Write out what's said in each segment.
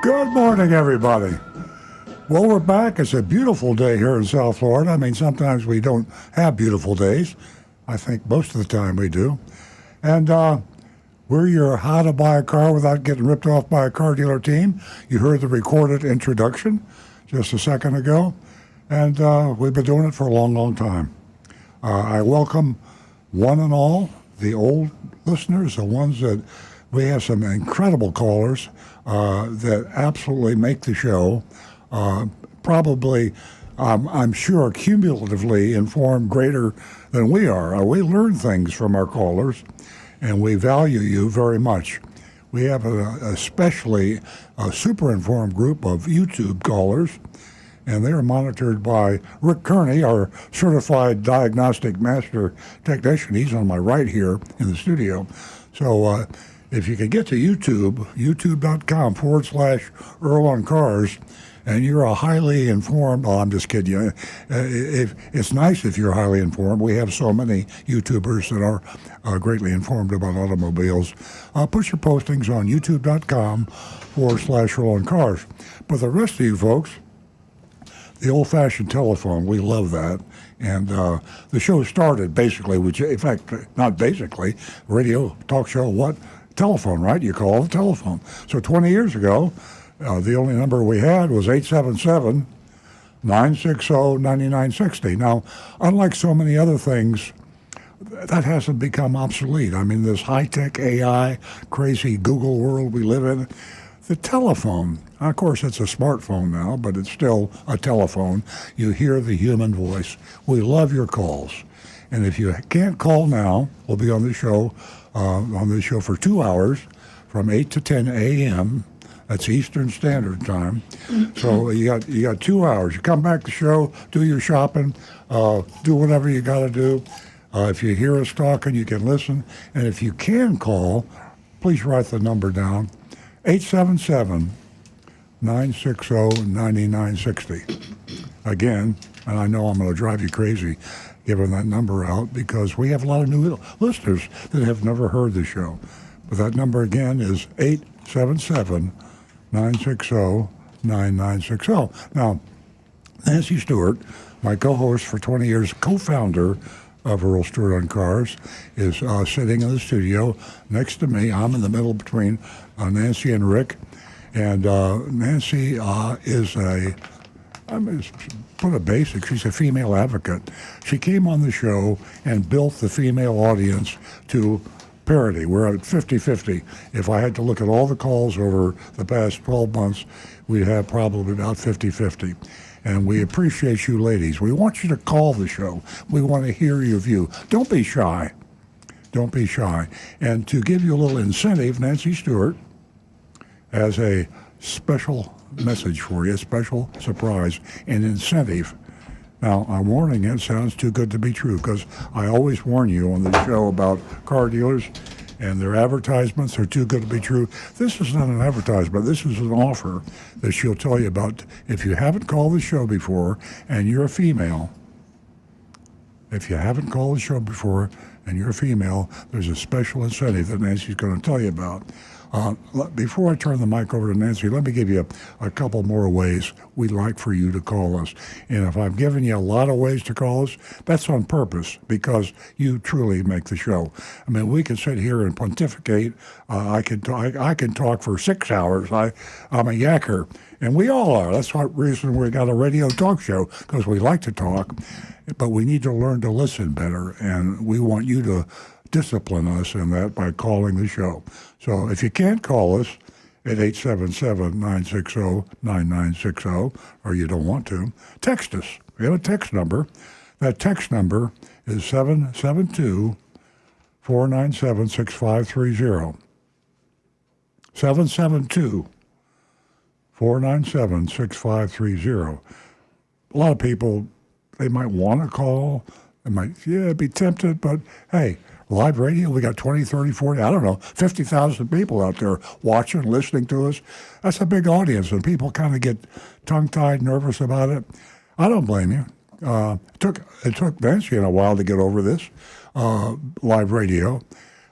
Good morning, everybody. Well, we're back. It's a beautiful day here in South Florida. I mean, sometimes we don't have beautiful days. I think most of the time we do. And we're your how to buy a car without getting ripped off by a car dealer team. You heard the recorded introduction just a second ago. And we've been doing it for a long, long time. I welcome one and all, the old listeners, the ones that we have some incredible callers that absolutely make the show. Probably, I'm sure, cumulatively informed greater than we are. We learn things from our callers, and we value you very much. We have especially a super informed group of YouTube callers, and they are monitored by Rick Kearney, our certified diagnostic master technician. He's on my right here in the studio. So if you could get to YouTube, youtube.com/Earl on Cars, and you're a highly informed, I'm just kidding you. It's nice if you're highly informed. We have so many YouTubers that are greatly informed about automobiles. Put your postings on youtube.com/Earl on Cars. But the rest of you folks, the old-fashioned telephone, we love that. And the show started basically, which, in fact, not basically, radio, talk show, what? Telephone, right? You call the telephone. So 20 years ago, the only number we had was 877-960-9960. Now, unlike so many other things, that hasn't become obsolete. I mean, this high-tech AI, crazy Google world we live in, the telephone, of course, it's a smartphone now, but it's still a telephone. You hear the human voice. We love your calls. And if you can't call now, we'll be on the show for 2 hours from 8 to 10 a.m. That's Eastern Standard Time. So you got 2 hours. You come back to the show, do your shopping, do whatever you got to do. If you hear us talking, you can listen. And if you can call, please write the number down, 877-960-9960. Again, and I know I'm going to drive you crazy giving that number out because we have a lot of new listeners that have never heard the show. But that number again is 877-960-9960. Now, Nancy Stewart, my co-host for 20 years, co-founder of Earl Stewart on Cars, is sitting in the studio next to me. I'm in the middle between Nancy and Rick. And Nancy is put it basic, she's a female advocate. She came on the show and built the female audience to parity. We're at 50-50. If I had to look at all the calls over the past 12 months, we'd have probably about 50-50. And we appreciate you ladies. We want you to call the show. We want to hear your view. Don't be shy. Don't be shy. And to give you a little incentive, Nancy Stewart has a special message for you, a special surprise, an incentive. Now, I'm warning you, it sounds too good to be true, because I always warn you on the show about car dealers and their advertisements are too good to be true. This is not an advertisement. This is an offer that she'll tell you about. If you haven't called the show before and you're a female, there's a special incentive that Nancy's going to tell you about. Before I turn the mic over to Nancy, let me give you a couple more ways we'd like for you to call us. And if I'm giving you a lot of ways to call us, that's on purpose because you truly make the show. I mean, we can sit here and pontificate. I can talk for 6 hours. I'm a yacker, and we all are. That's the reason we got a radio talk show, because we like to talk, but we need to learn to listen better, and we want you to discipline us in that by calling the show. So if you can't call us at 877-960-9960, or you don't want to, text us. We have a text number. That text number is 772-497-6530. 772-497-6530. A lot of people, they might want to call. They might, be tempted, but hey, live radio, we got 20, 30, 40, 50,000 people out there watching, listening to us. That's a big audience, and people kind of get tongue-tied, nervous about it. I don't blame you. It took Nancy a while to get over this live radio.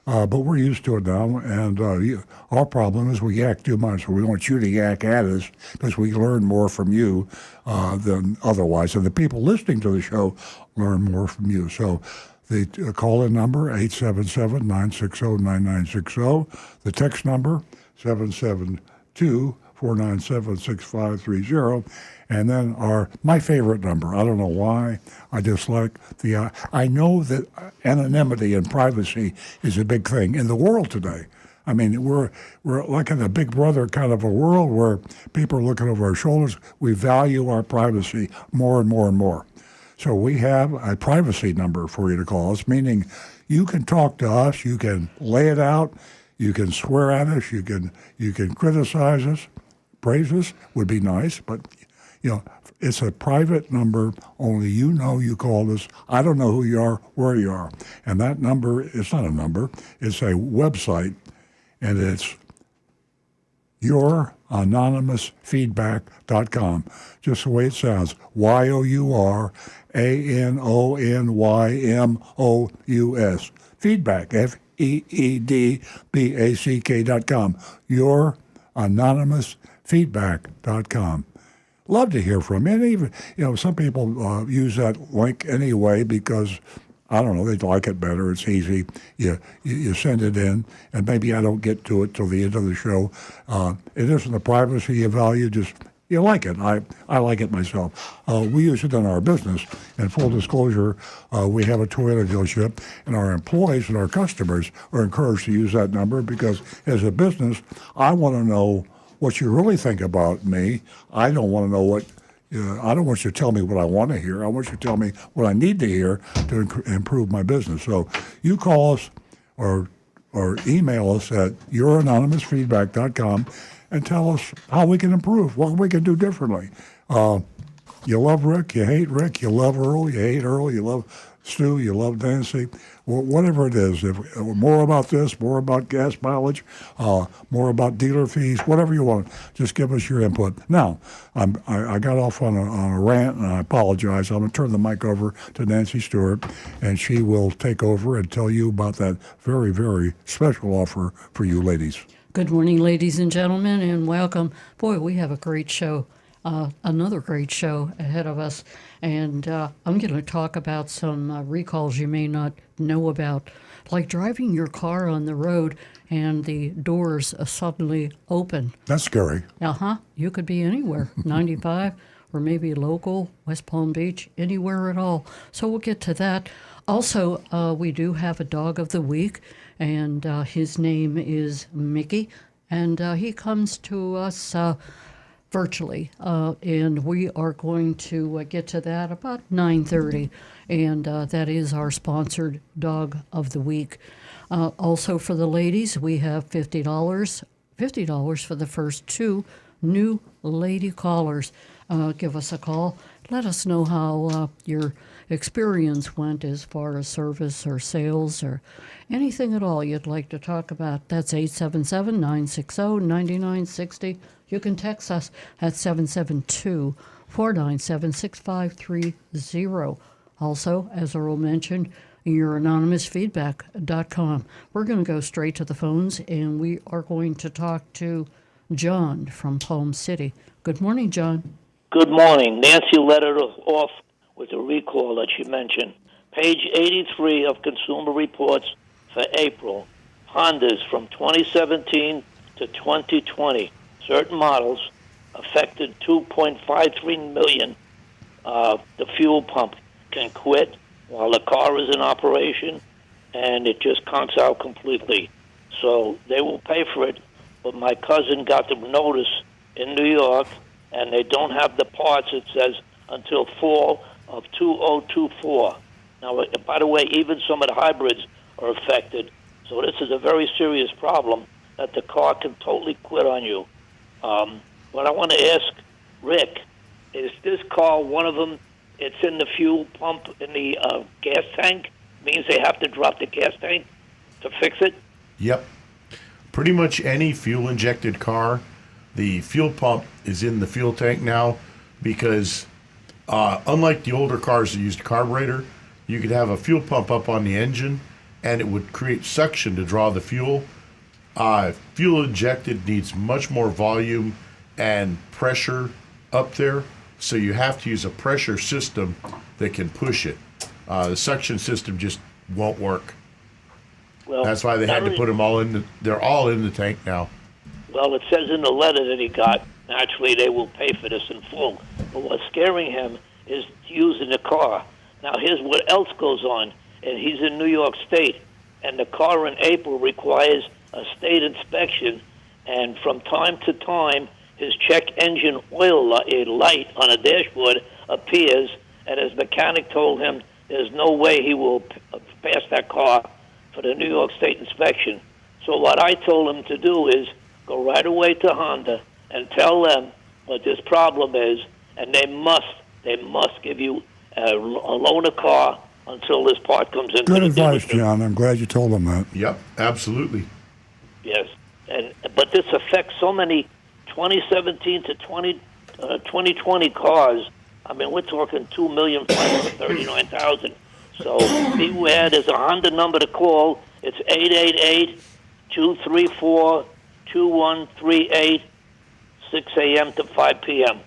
But we're used to it now, and our problem is we yak too much. So we want you to yak at us because we learn more from you than otherwise. And the people listening to the show learn more from you. So the call-in number, 877-960-9960. The text number, 772-497-6530. And then my favorite number, I don't know why, I just like I know that anonymity and privacy is a big thing in the world today. I mean, we're like in a Big Brother kind of a world where people are looking over our shoulders. We value our privacy more and more and more. So we have a privacy number for you to call us, meaning you can talk to us, you can lay it out, you can swear at us, you can criticize us, praise us would be nice, but it's a private number. Only you know you called us. I don't know who you are, where you are. And that number, it's not a number, it's a website, and it's youranonymousfeedback.com, just the way it sounds, YOURANONYMOUS, feedback, FEEDBACK.com, youranonymousfeedback.com. Love to hear from you. And even, some people use that link anyway because, I don't know, they like it better. It's easy. You send it in, and maybe I don't get to it till the end of the show. It isn't the privacy you value, just you like it. I like it myself. We use it in our business. In full disclosure, we have a Toyota dealership, and our employees and our customers are encouraged to use that number because as a business, I want to know what you really think about me. I don't want to know I don't want you to tell me what I want to hear. I want you to tell me what I need to hear to improve my business. So you call us or email us at youranonymousfeedback.com and tell us how we can improve, what we can do differently. You love Rick, you hate Rick, you love Earl, you hate Earl, you love Stu, you love Nancy, whatever it is. If more about this, more about gas mileage, more about dealer fees, whatever you want, just give us your input. Now, I got off on a rant, and I apologize. I'm going to turn the mic over to Nancy Stewart, and she will take over and tell you about that very, very special offer for you ladies. Good morning, ladies and gentlemen, and welcome. Boy, we have a great show. Another great show ahead of us, and I'm going to talk about some recalls you may not know about, like driving your car on the road and the doors suddenly open. That's scary. You could be anywhere, 95 or maybe local, West Palm Beach, anywhere at all. So we'll get to that. Also, we do have a dog of the week, and his name is Mickey, and he comes to us virtually, and we are going to get to that about 9:30, and that is our sponsored dog of the week. Also for the ladies, we have $50 for the first 2 new lady callers. Give us a call. Let us know how your experience went as far as service or sales or anything at all you'd like to talk about. That's 877-960-9960. You can text us at 772-497-6530. Also, as Earl mentioned, youranonymousfeedback.com. We're going to go straight to the phones, and we are going to talk to John from Palm City. Good morning, John. Good morning. Nancy let it off with a recall that she mentioned. Page 83 of Consumer Reports for April. Hondas from 2017 to 2020. Certain models affected 2.53 million. The fuel pump can quit while the car is in operation, and it just conks out completely. So they will pay for it, but my cousin got the notice in New York, and they don't have the parts, it says, until fall of 2024. Now, by the way, even some of the hybrids are affected. So this is a very serious problem that the car can totally quit on you. What I want to ask Rick, is this car one of them? It's in the fuel pump in the gas tank? Means they have to drop the gas tank to fix it? Yep. Pretty much any fuel-injected car, the fuel pump is in the fuel tank now because unlike the older cars that used a carburetor, you could have a fuel pump up on the engine and it would create suction to draw the fuel. Fuel injected needs much more volume and pressure up there, so you have to use a pressure system that can push it. The suction system just won't work. Well, That's why they had to put them all in. They're all in the tank now. Well, it says in the letter that he got, naturally they will pay for this in full. But what's scaring him is using the car. Now, here's what else goes on. And he's in New York State, and the car in April requires a state inspection, and from time to time, his check engine oil light on a dashboard appears, and his mechanic told him there's no way he will pass that car for the New York State inspection. So what I told him to do is go right away to Honda and tell them what this problem is, and they must give you a loaner car until this part comes in. Good advice, John. I'm glad you told them that. Yep, absolutely. Yes, but this affects so many 2017 to 2020 cars. I mean, we're talking 2,539,000. So beware. There's a Honda number to call. It's 888-234-2138, 6 a.m. to 5 p.m.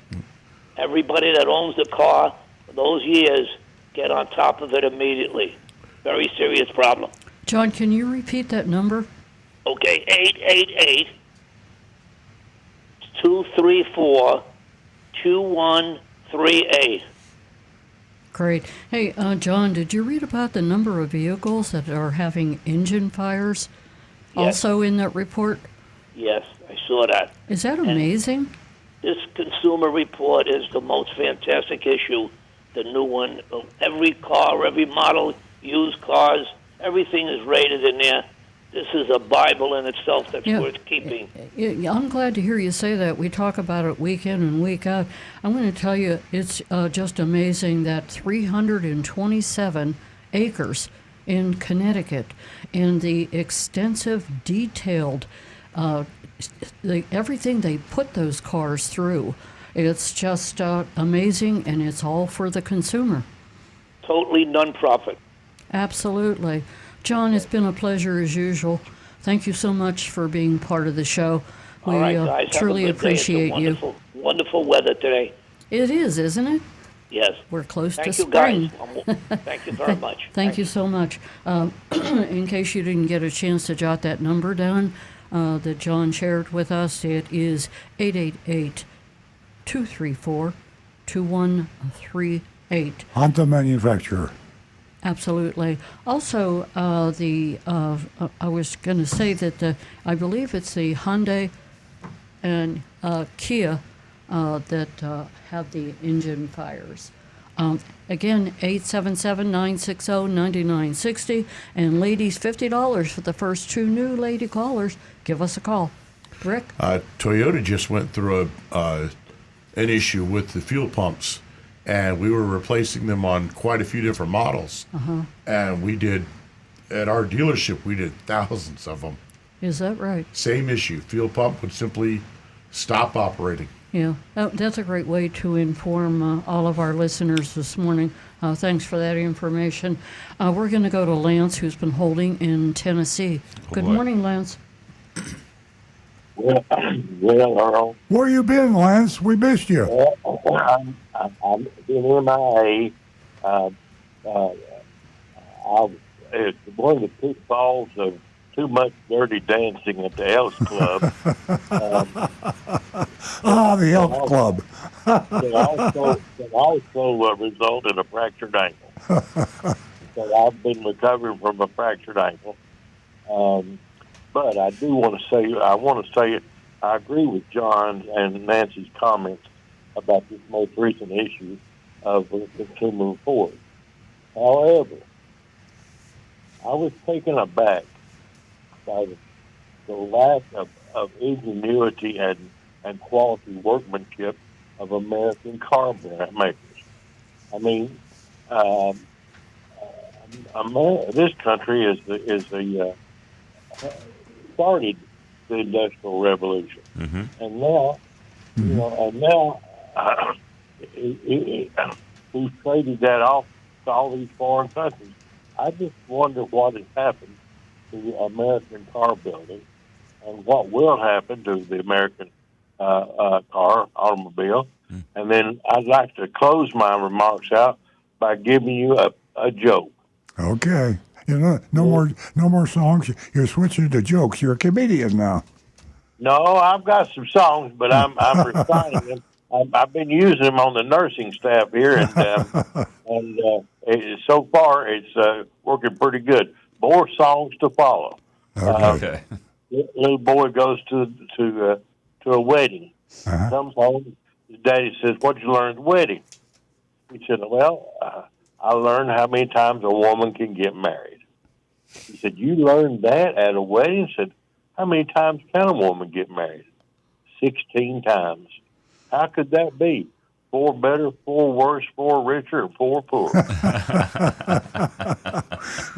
Everybody that owns the car for those years, get on top of it immediately. Very serious problem. John, can you repeat that number? Okay, 888-234-2138. Great. Hey, John, did you read about the number of vehicles that are having engine fires Yes. also in that report? Yes, I saw that. Is that amazing? This consumer report is the most fantastic issue, the new one. Every car, every model, used cars, everything is rated in there. This is a Bible in itself that's worth keeping. I'm glad to hear you say that. We talk about it week in and week out. I'm going to tell you, it's just amazing that 327 acres in Connecticut and the extensive, detailed, everything they put those cars through. It's just amazing, and it's all for the consumer. Totally non-profit. Absolutely. John, it's been a pleasure as usual. Thank you so much for being part of the show. We All right, guys. truly have a good day. appreciate it's a wonderful weather today. It is, isn't it? Yes. We're close Thank to you, spring. guys. Thank you very much. Thank you so much. In case you didn't get a chance to jot that number down that John shared with us, it is 888-234-2138. Honda manufacturer. Absolutely. Also, I was going to say that I believe it's the Hyundai and Kia that have the engine fires. Again, 877-960-9960. And ladies, $50 for the first 2 new lady callers. Give us a call. Rick? Toyota just went through an issue with the fuel pumps, and we were replacing them on quite a few different models. And we did, at our dealership, we did thousands of them. Is that right? Same issue. Fuel pump would simply stop operating. Yeah, that's a great way to inform all of our listeners this morning. Thanks for that information. We're going to go to Lance, who's been holding in Tennessee. Good morning, Lance. Well, Earl, Where you been, Lance? We missed you. I'm in MIA. It's one of the pitfalls of too much dirty dancing at the Elks Club. The Elk Club. Can also result in a fractured ankle. So I've been recovering from a fractured ankle. But I do want to say, I agree with John and Nancy's comments about this most recent issue of the Consumer Report. However, I was taken aback by the lack of ingenuity and quality workmanship of American car makers. I mean, this country is the started the Industrial Revolution, and now, we've traded that off to all these foreign countries. I just wonder what has happened to the American car building and what will happen to the American automobile. And then I'd like to close my remarks out by giving you a joke. Okay. You know, no more songs. You're switching to jokes. You're a comedian now. No, I've got some songs, but I'm reciting them. I've been using them on the nursing staff here, and so far it's working pretty good. More songs to follow. Okay. Little boy goes to a wedding. Uh-huh. Comes home. His daddy says, "What'd you learn at the wedding?" He said, "Well, I learned how many times a woman can get married." He said, "You learned that at a wedding?" He said, "How many times can a woman get married?" 16 times. How could that be? 4 better, 4 worse, 4 richer, and 4 poor.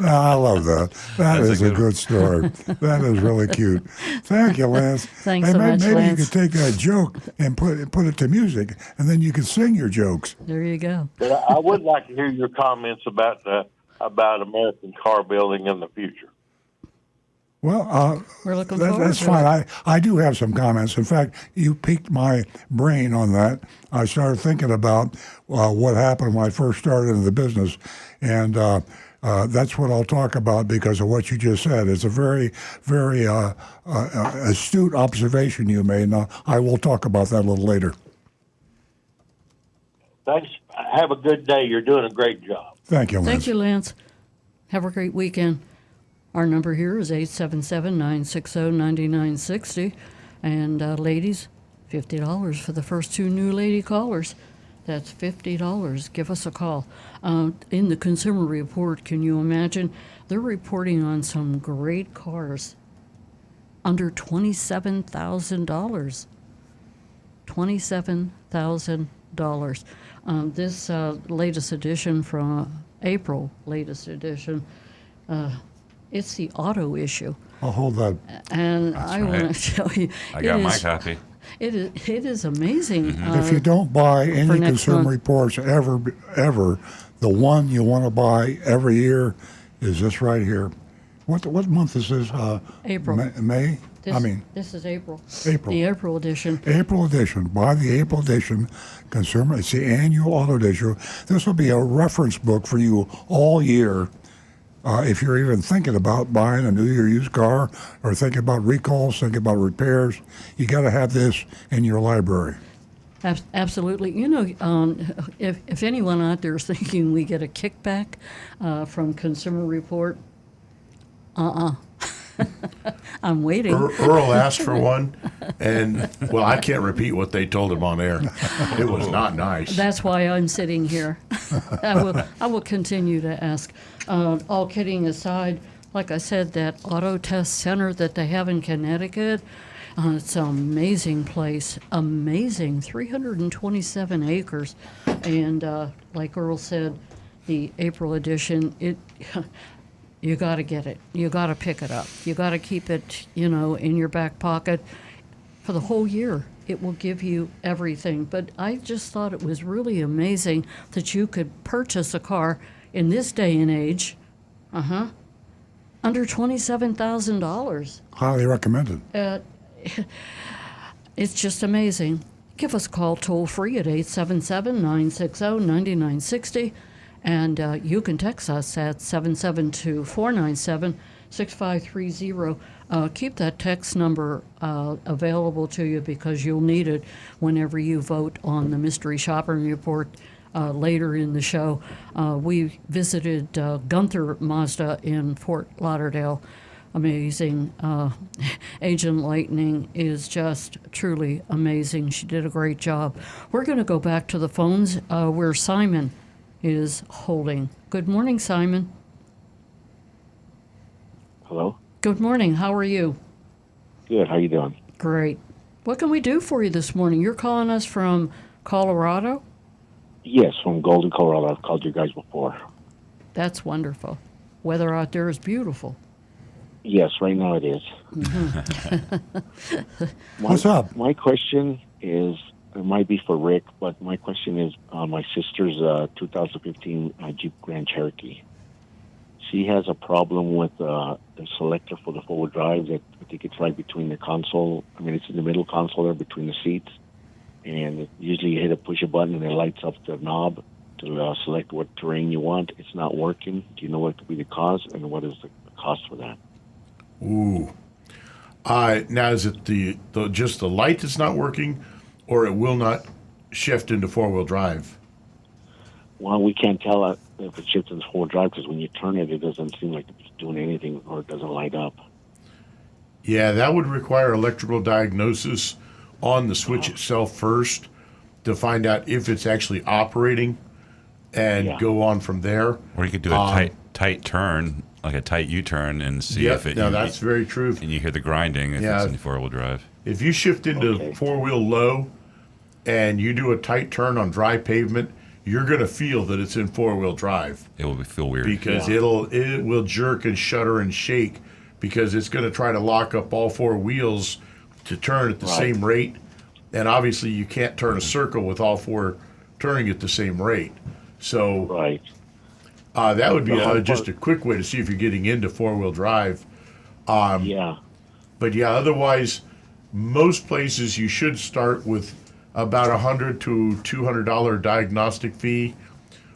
I love that. That's is a good story. That is really cute. Thank you, Lance. Thanks so much, maybe Lance. you could take that joke and put it to music, and then you can sing your jokes. There you go. But I would like to hear your comments about American car building in the future. Well, We're looking forward that's to fine. it. I do have some comments. In fact, you piqued my brain on that. I started thinking about what happened when I first started in the business, and that's what I'll talk about because of what you just said. It's a very, very astute observation you made. Now, I will talk about that a little later. Thanks. Have a good day. You're doing a great job. Thank you, Lance. Thank you, Lance. Have a great weekend. Our number here is 877-960-9960. And ladies, $50 for the first 2 new lady callers. That's $50. Give us a call. In the Consumer Report, can you imagine? They're reporting on some great cars under $27,000. $27,000. This latest edition from April, it's the auto issue. I'll hold that. And I want to tell you, I got my copy. It is amazing. If you don't buy any next Consumer month. Reports ever, the one you want to buy every year is this right here. What month is this? April. May? This is April. April. The April edition. April edition. Buy the April edition Consumer. It's the annual auto issue. This will be a reference book for you all year. If you're even thinking about buying a new or used car or thinking about recalls, thinking about repairs, you got to have this in your library. Absolutely. You know, if anyone out there is thinking we get a kickback from Consumer Report, I'm waiting. Earl asked for one, and, well, I can't repeat what they told him on air. It was not nice. That's why I'm sitting here. I will continue to ask. All kidding aside, like I said, that auto test center that they have in Connecticut, it's an amazing place. Amazing. 327 acres. And like Earl said, the April edition, you got to get it. You got to pick it up. You got to keep it, in your back pocket for the whole year. It will give you everything. But I just thought it was really amazing that you could purchase a car in this day and age, under $27,000. Highly recommended. It's just amazing. Give us a call toll free at 877-960-9960. And you can text us at 772-497-6530. Keep that text number available to you because you'll need it whenever you vote on the Mystery Shopping Report later in the show. We visited Gunther Mazda in Fort Lauderdale. Amazing. Agent Lightning is just truly amazing. She did a great job. We're going to go back to the phones where Simon is holding. Good morning, Simon. Hello. Good morning. How are you? Good. How you doing? Great. What can we do for you this morning? You're calling us from Colorado? Yes, from Golden, Colorado. I've called you guys before. That's wonderful. Weather out there is beautiful. Yes, right now it is. What's up? My question is, it might be for Rick, but my question is on my sister's 2015 Jeep Grand Cherokee. She has a problem with the selector for the four-wheel drive. That I think it's right between the console. I mean, it's in the middle console there between the seats. And usually you push a button and it lights up the knob to select what terrain you want. It's not working. Do you know what could be the cause, and what is the cost for that? Ooh. Now, is it just the light that's not working, or it will not shift into four-wheel drive? Well, we can't tell if it shifts into four-wheel drive because when you turn it, it doesn't seem like it's doing anything, or it doesn't light up. Yeah, that would require electrical diagnosis on the switch itself first to find out if it's actually operating and go on from there. Or you could do a tight turn, like a tight U-turn, and see if it... Now, that's very true. And you hear the grinding if it's in four-wheel drive. If you shift into four-wheel low and you do a tight turn on dry pavement, you're going to feel that it's in four-wheel drive. It will feel weird. Because it will jerk and shudder and shake because it's going to try to lock up all four wheels to turn at the same rate. And obviously you can't turn a circle with all four turning at the same rate. So that would be just a quick way to see if you're getting into four-wheel drive. But yeah, otherwise, most places you should start with about $100 to $200 diagnostic fee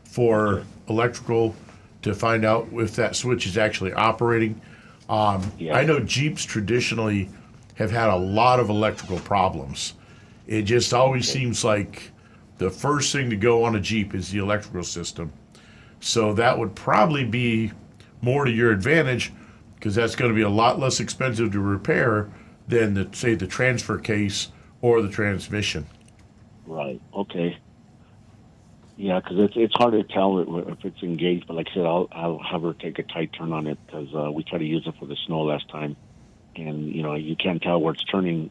for electrical to find out if that switch is actually operating. I know Jeeps traditionally have had a lot of electrical problems. It just always seems like the first thing to go on a Jeep is the electrical system. So that would probably be more to your advantage because that's going to be a lot less expensive to repair than, say, the transfer case or the transmission. Right. Okay. Yeah, because it's hard to tell if it's engaged. But like I said, I'll have her take a tight turn on it because we tried to use it for the snow last time, and you can't tell where it's turning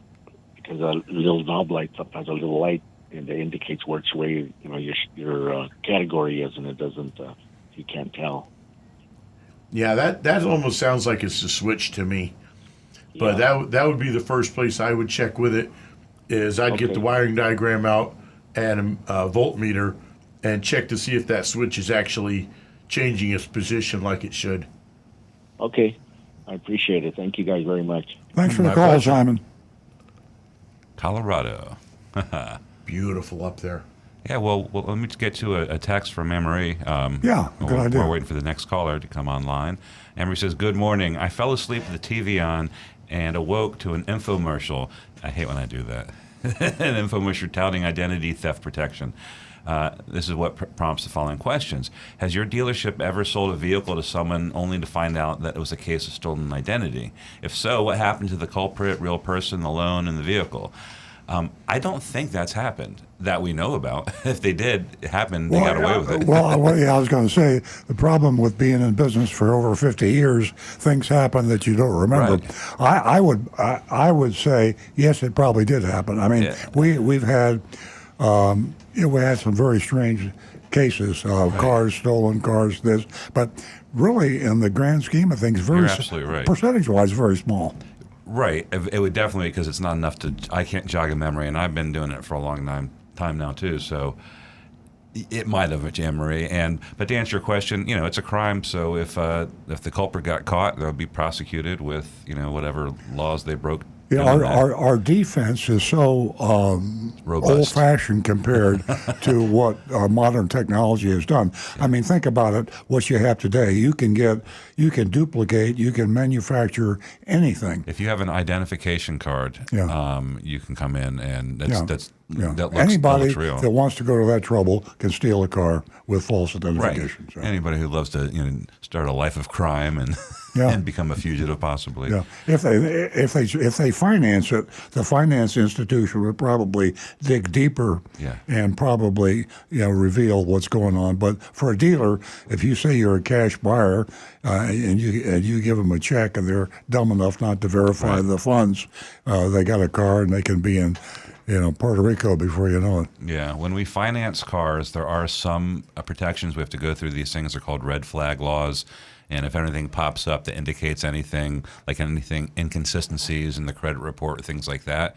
because a little knob lights up, has a little light, and it indicates which way your category is, and it doesn't. You can't tell. Yeah, that almost sounds like it's a switch to me. But that would be the first place I would check with it. Is I'd get the wiring diagram out and a voltmeter and check to see if that switch is actually changing its position like it should. Okay. I appreciate it. Thank you guys very much. Thanks for the call, Simon. Colorado. Beautiful up there. Yeah, well, let me get to a text from Anne-Marie. Good idea. We're waiting for the next caller to come online. Anne-Marie says, good morning. I fell asleep with the TV on and awoke to an infomercial. I hate when I do that. An infomercial touting identity theft protection. This is what prompts the following questions. Has your dealership ever sold a vehicle to someone only to find out that it was a case of stolen identity? If so, what happened to the culprit, real person, the loan, and the vehicle? I don't think that's happened that we know about. If they did, it happened, they got away with it. I was going to say, the problem with being in business for over 50 years, things happen that you don't remember. Right. I would say, yes, it probably did happen. I mean, we've had, we had some very strange cases of cars stolen, this, but really, in the grand scheme of things, You're absolutely right. Percentage-wise, very small. Right. It would definitely, because it's not enough to, I can't jog a memory, and I've been doing it for a long time now, too, so it might have, Anne-Marie. But to answer your question, it's a crime, so if the culprit got caught, they'll be prosecuted with, whatever laws they broke. Yeah, our defense is so old-fashioned compared to what modern technology has done. I mean, think about it. What you have today, you can duplicate, you can manufacture anything. If you have an identification card, you can come in, and that looks anybody real. that wants to go to that trouble can steal a car with false identification. Right. So. Anybody who loves to start a life of crime and and become a fugitive, possibly. Yeah. If they finance it, the finance institution would probably dig deeper and probably reveal what's going on. But for a dealer, if you say you're a cash buyer and you give them a check and they're dumb enough not to verify the funds, they got a car and they can be in Puerto Rico before you know it. Yeah, when we finance cars, there are some protections we have to go through. These things are called red flag laws. And if anything pops up that indicates anything inconsistencies in the credit report, things like that,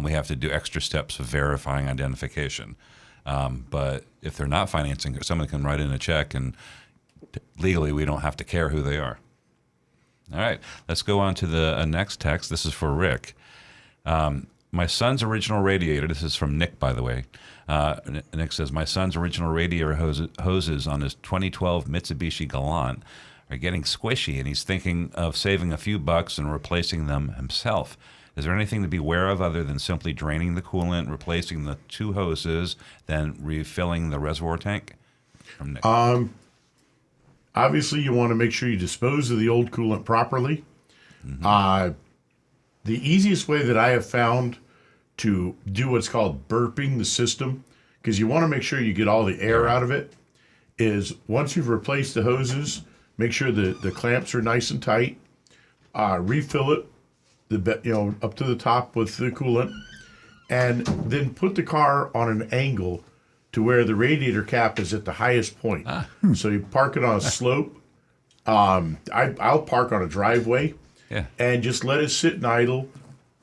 we have to do extra steps of verifying identification. But if they're not financing, someone can write in a check and legally, we don't have to care who they are. All right, let's go on to the next text. This is for Rick. My son's original radiator, this is from Nick, by the way. Nick says, my son's original radiator hoses on his 2012 Mitsubishi Galant are getting squishy, and he's thinking of saving a few bucks and replacing them himself. Is there anything to be aware of other than simply draining the coolant, replacing the 2 hoses, then refilling the reservoir tank? From Nick. Obviously, you want to make sure you dispose of the old coolant properly. The easiest way that I have found to do what's called burping the system, because you want to make sure you get all the air out of it, is once you've replaced the hoses, make sure the clamps are nice and tight. Refill it, up to the top with the coolant, and then put the car on an angle to where the radiator cap is at the highest point. So you park it on a slope. I'll park on a driveway, and just let it sit and idle.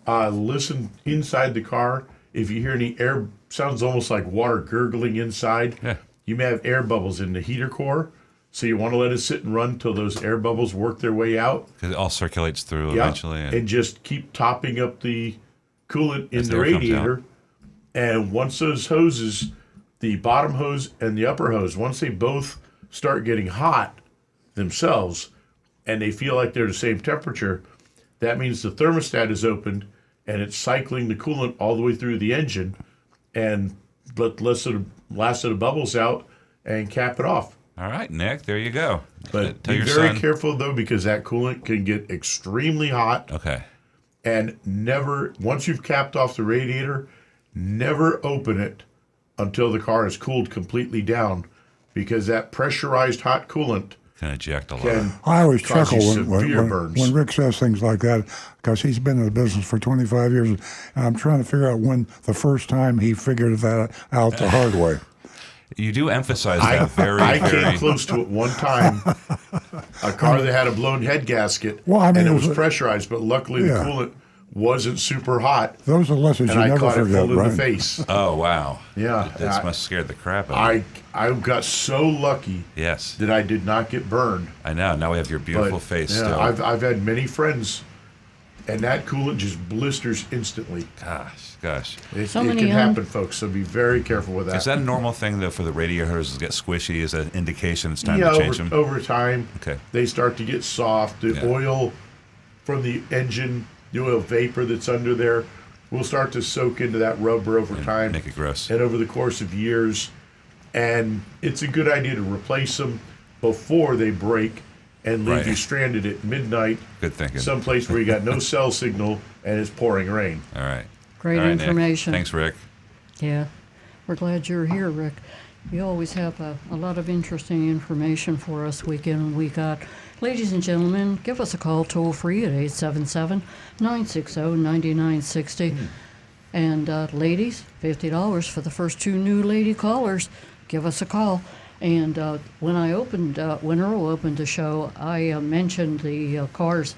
Listen inside the car. If you hear any air, sounds almost like water gurgling inside. You may have air bubbles in the heater core, so you want to let it sit and run till those air bubbles work their way out. Because it all circulates through eventually. And just keep topping up the coolant in the radiator. And once those hoses, the bottom hose and the upper hose, once they both start getting hot themselves and they feel like they're the same temperature, that means the thermostat is opened and it's cycling the coolant all the way through the engine and let the last of the bubbles out and cap it off. All right, Nick, there you go. But be very careful, though, because that coolant can get extremely hot. Okay. And never, once you've capped off the radiator, never open it until the car is cooled completely down, because that pressurized hot coolant can eject a lot. I always chuckle when Rick says things like that, because he's been in the business for 25 years, and I'm trying to figure out when the first time he figured that out the hard way. You do emphasize that I came close to it one time. A car that had a blown head gasket, and it was pressurized, but luckily the coolant wasn't super hot. Those are lessons you never forget, and I caught it full in the face. Oh, wow. Yeah. That must have scared the crap out of me. I got so lucky that I did not get burned. I know. Now we have your beautiful face still. I've had many friends, and that coolant just blisters instantly. Gosh. It can happen, folks, so be very careful with that. Is that a normal thing, though, for the radiators to get squishy? Is that an indication it's time to change them? Over time, they start to get soft. The oil from the engine, the oil vapor that's under there, will start to soak into that rubber over time. Make it gross. And over the course of years. And it's a good idea to replace them before they break and leave you stranded at midnight. Good thinking. Someplace where you got no cell signal and it's pouring rain. All right. Great information. Nick. Thanks, Rick. Yeah. We're glad you're here, Rick. You always have a lot of interesting information for us week in and week out. Ladies and gentlemen, give us a call toll-free at 877-960-9960. And ladies, $50 for the first 2 new lady callers. Give us a call. And when Earl opened the show, I mentioned the cars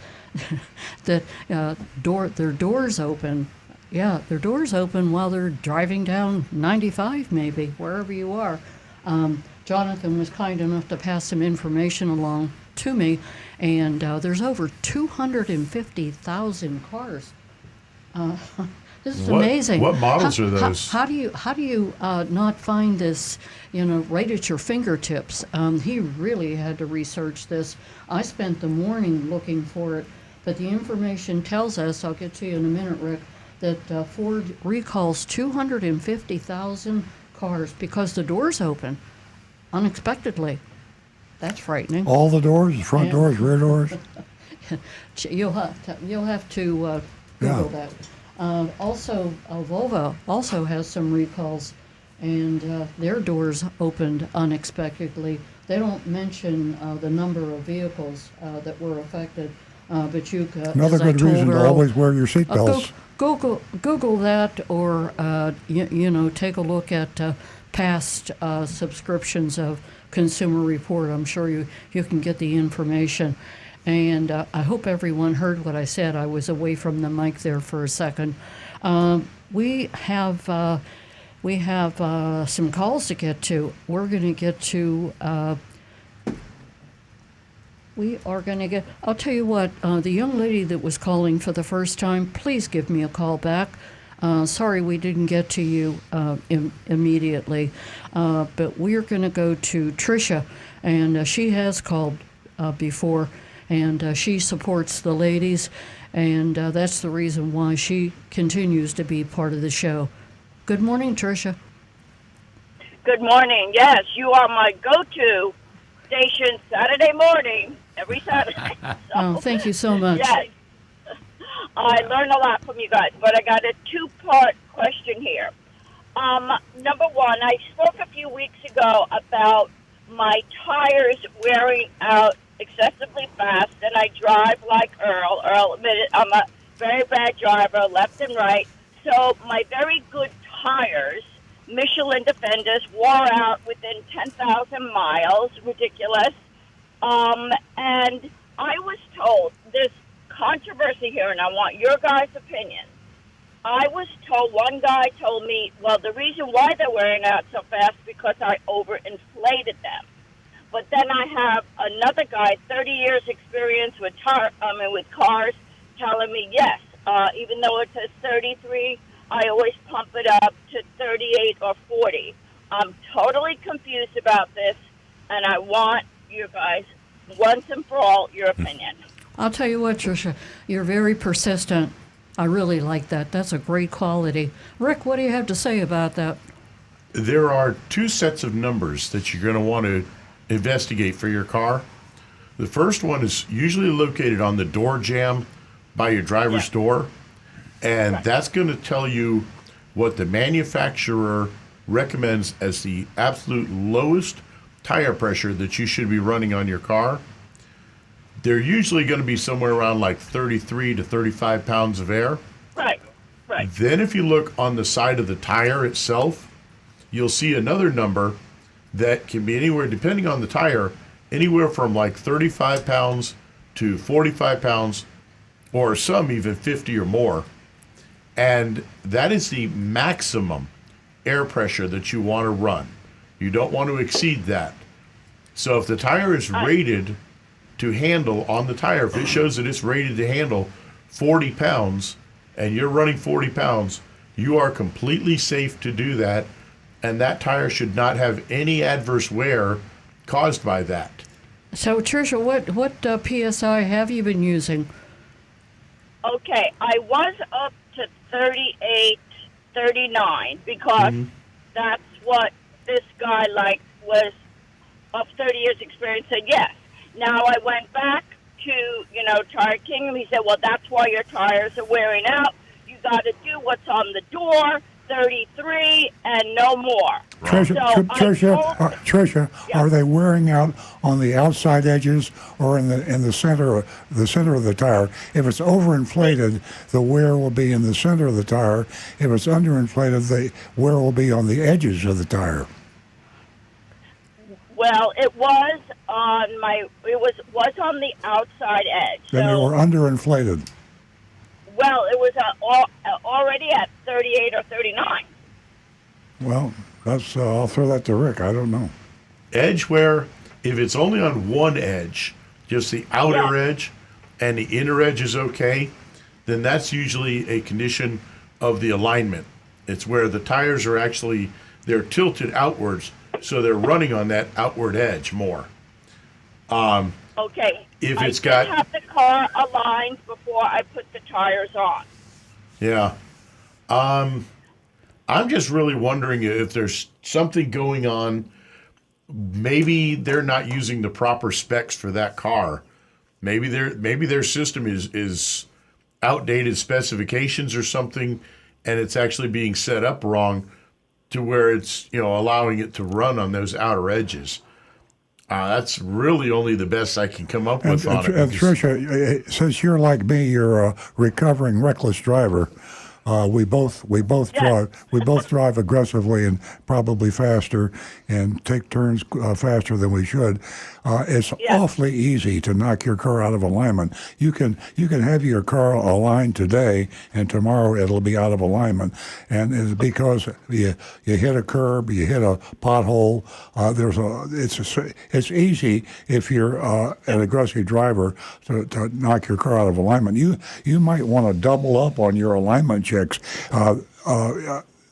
that their doors open. Yeah, their doors open while they're driving down 95, maybe, wherever you are. Jonathan was kind enough to pass some information along to me, and there's over 250,000 cars. This is amazing. What models are those? How do you not find this, right at your fingertips? He really had to research this. I spent the morning looking for it, but the information tells us, I'll get to you in a minute, Rick, that Ford recalls 250,000 cars because the doors open unexpectedly. That's frightening. All the doors, front doors, rear doors. You'll have to Google that. Also, Volvo also has some recalls, and their doors opened unexpectedly. They don't mention the number of vehicles that were affected, but you another good reason to always wear your seatbelts. Google that, or take a look at past subscriptions of Consumer Report. I'm sure you can get the information. And I hope everyone heard what I said. I was away from the mic there for a second. We have some calls to get to. We're going to get to We are going to get, I'll tell you what, the young lady that was calling for the first time, please give me a call back. Sorry we didn't get to you immediately, but we're going to go to Tricia, and she has called before, and she supports the ladies, and that's the reason why she continues to be part of the show. Good morning, Tricia. Good morning. Yes, you are my go-to station Saturday morning, every Saturday. Oh, thank you so much. Yes. I learn a lot from you guys, but I got a two-part question here. Number one, I spoke a few weeks ago about my tires wearing out excessively fast, and I drive like Earl. Earl admitted I'm a very bad driver, left and right. So my very good tires, Michelin Defenders, wore out within 10,000 miles. Ridiculous. And I was told this controversy here, and I want your guys' opinion. I was told, one guy told me, well, the reason why they're wearing out so fast because I overinflated them. But then I have another guy, 30 years experience with cars, telling me, yes, even though it says 33, I always pump it up to 38 or 40. I'm totally confused about this, and I want you guys, once and for all, your opinion. I'll tell you what, Tricia, you're very persistent. I really like that. That's a great quality. Rick, what do you have to say about that? There are two sets of numbers that you're going to want to investigate for your car. The first one is usually located on the door jamb by your driver's door, and that's going to tell you what the manufacturer recommends as the absolute lowest tire pressure that you should be running on your car. They're usually going to be somewhere around like 33 to 35 pounds of air. Right. Then if you look on the side of the tire itself, you'll see another number that can be anywhere, depending on the tire, anywhere from like 35 pounds to 45 pounds, or some even 50 or more. And that is the maximum air pressure that you want to run. You don't want to exceed that. So if the tire is rated to handle on the tire, if it shows that it's rated to handle 40 pounds and you're running 40 pounds, you are completely safe to do that. And that tire should not have any adverse wear caused by that. So, Tricia, what PSI have you been using? Okay, I was up to 38, 39 because that's what this guy was of 30 years experience said yes. Now I went back to, Tire Kingdom. He said, well, that's why your tires are wearing out. You got to do what's on the door, 33 and no more. Tricia, are they wearing out on the outside edges or in the center of the tire? If it's overinflated, the wear will be in the center of the tire. If it's underinflated, the wear will be on the edges of the tire. Well, it was on was on the outside edge. Then they were underinflated. Well, it was already at 38 or 39. Well, that's I'll throw that to Rick. I don't know. Edge wear, if it's only on one edge, just the outer edge, and the inner edge is okay, then that's usually a condition of the alignment. It's where the tires are actually, they're tilted outwards, so they're running on that outward edge more. Okay. If I it's got, have the car aligned before I put the tires on. Yeah. I'm just really wondering if there's something going on. Maybe they're not using the proper specs for that car. Maybe their system is outdated specifications or something, and it's actually being set up wrong to where it's allowing it to run on those outer edges. That's really only the best I can come up with on it. And Tricia, since you're like me, you're a recovering reckless driver. We both drive aggressively and probably faster, and take turns faster than we should. It's awfully easy to knock your car out of alignment. You can have your car aligned today, and tomorrow it'll be out of alignment, and it's because you hit a curb, you hit a pothole. It's easy if you're an aggressive driver to knock your car out of alignment. You might want to double up on your alignment checks.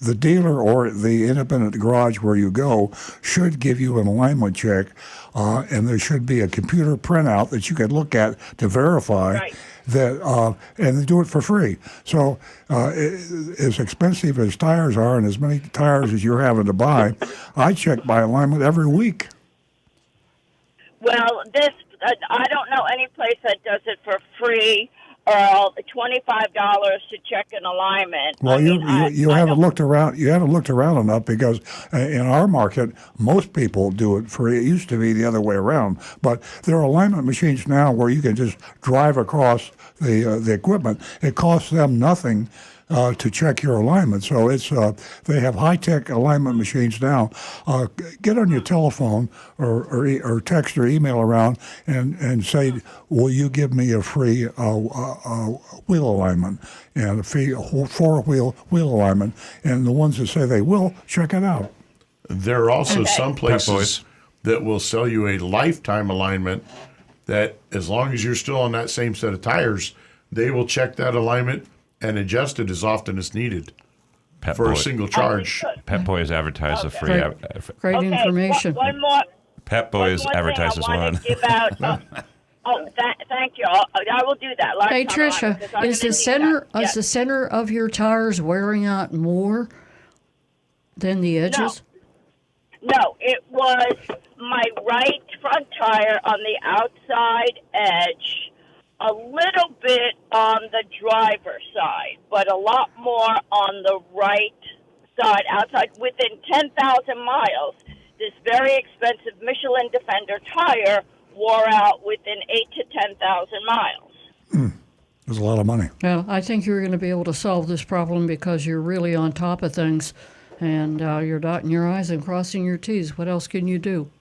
The dealer or the independent garage where you go should give you an alignment check, and there should be a computer printout that you can look at to verify that, and they do it for free. So as expensive as tires are, and as many tires as you're having to buy, I check my alignment every week. Well, I don't know any place that does it for free. Earl, $25 to check an alignment. Well, you haven't looked around. You haven't looked around enough, because in our market, most people do it free. It used to be the other way around, but there are alignment machines now where you can just drive across the equipment. It costs them nothing to check your alignment. So they have high-tech alignment machines now. Get on your telephone or text or email around and say, will you give me a free wheel alignment and a free four-wheel alignment? And the ones that say they will, check it out. There are also some places that will sell you a lifetime alignment that, as long as you're still on that same set of tires, they will check that alignment and adjust it as often as needed for a single charge. Pep Boys advertise a free. Great information. One more. Pep Boys advertises one. Thank you. I will do that. Hey, Tricia, is the center of your tires wearing out more than the edges? No, it was my right front tire on the outside edge. A little bit on the driver's side, but a lot more on the right side outside. Within 10,000 miles, this very expensive Michelin Defender tire wore out within 8 to 10,000 miles. There's a lot of money. Well, I think you're going to be able to solve this problem because you're really on top of things, and you're dotting your I's and crossing your T's. What else can you do?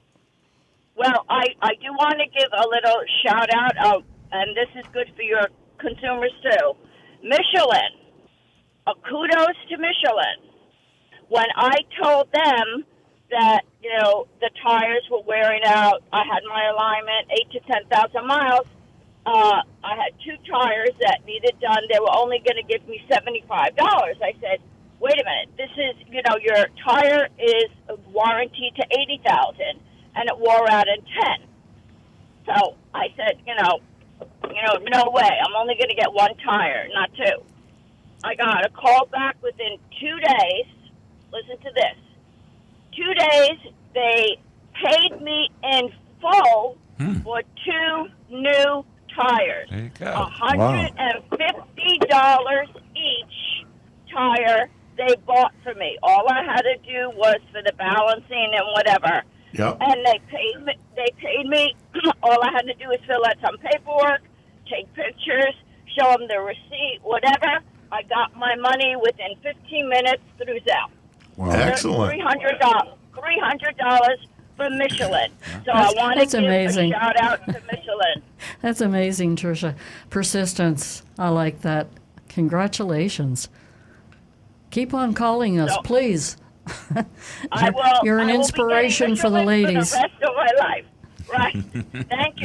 Well, I do want to give a little shout out. And this is good for your consumers, too. Michelin. Kudos to Michelin. When I told them that, the tires were wearing out, I had my alignment, 8 to 10,000 miles, I had 2 tires that needed done. They were only going to give me $75. I said, wait a minute. This is, your tire is warranted to 80,000, and it wore out in 10. So I said, no way. I'm only going to get 1 tire, not 2. I got a call back within 2 days. Listen to this. 2 days, they paid me in full for 2 new tires. There you go. $150 each tire they bought for me. All I had to do was for the balancing and whatever. Yep. And they paid me. All I had to do was fill out some paperwork, take pictures, show them the receipt, whatever. I got my money within 15 minutes through Zelle. Wow. Excellent. $300 from Michelin. So I want to give amazing. a shout out to Michelin. That's amazing, Tricia. Persistence. I like that. Congratulations. Keep on calling us, please. I will. You're an I will inspiration be for the Michelin ladies. For the rest of my life. Right. Thank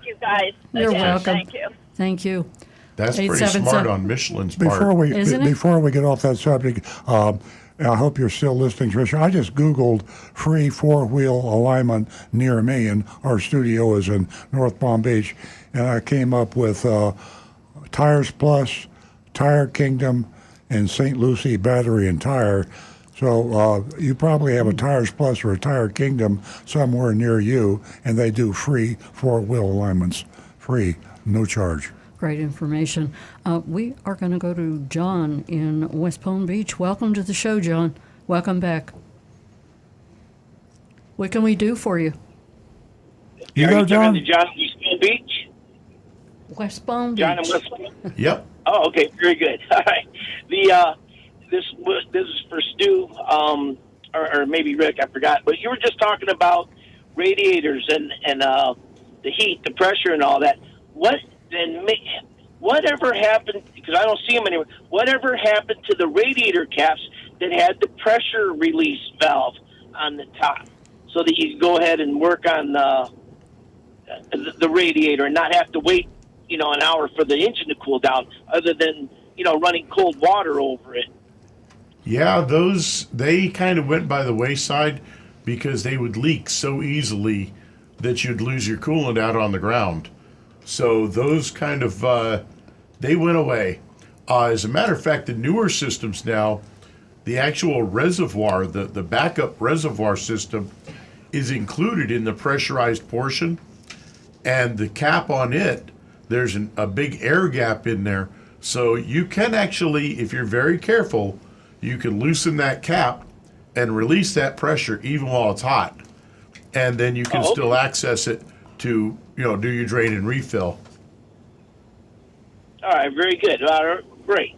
you, guys. You're welcome. Thank you. Thank you. That's pretty 877. smart on Michelin's part. Isn't it? Before we get off that subject, I hope you're still listening, Tricia. I just Googled free 4-wheel alignment near me, and our studio is in North Palm Beach, and I came up with Tires Plus, Tire Kingdom, and St. Lucie Battery and Tire. So you probably have a Tires Plus or a Tire Kingdom somewhere near you, and they do free 4-wheel alignments. Free, no charge. Great information. We are going to go to John in West Palm Beach. Welcome to the show, John. Welcome back. What can we do for you? You go, John? John in West Palm Beach. West Palm Beach. John in West Palm. Yep. Oh, okay, very good. All right. This is for Stu, or maybe Rick. I forgot, but you were just talking about radiators and the heat, the pressure, and all that. Whatever happened? Because I don't see them anymore. Whatever happened to the radiator caps that had the pressure release valve on the top, so that you could go ahead and work on the radiator and not have to wait, an hour for the engine to cool down, other than, running cold water over it. Yeah, they kind of went by the wayside because they would leak so easily that you'd lose your coolant out on the ground. So those kind of, they went away. As a matter of fact, the newer systems now, the actual reservoir, the backup reservoir system is included in the pressurized portion, and the cap on it, there's a big air gap in there. So you can actually, if you're very careful, you can loosen that cap and release that pressure even while it's hot. And then you can still access it to, do your drain and refill. All right, very good. Great.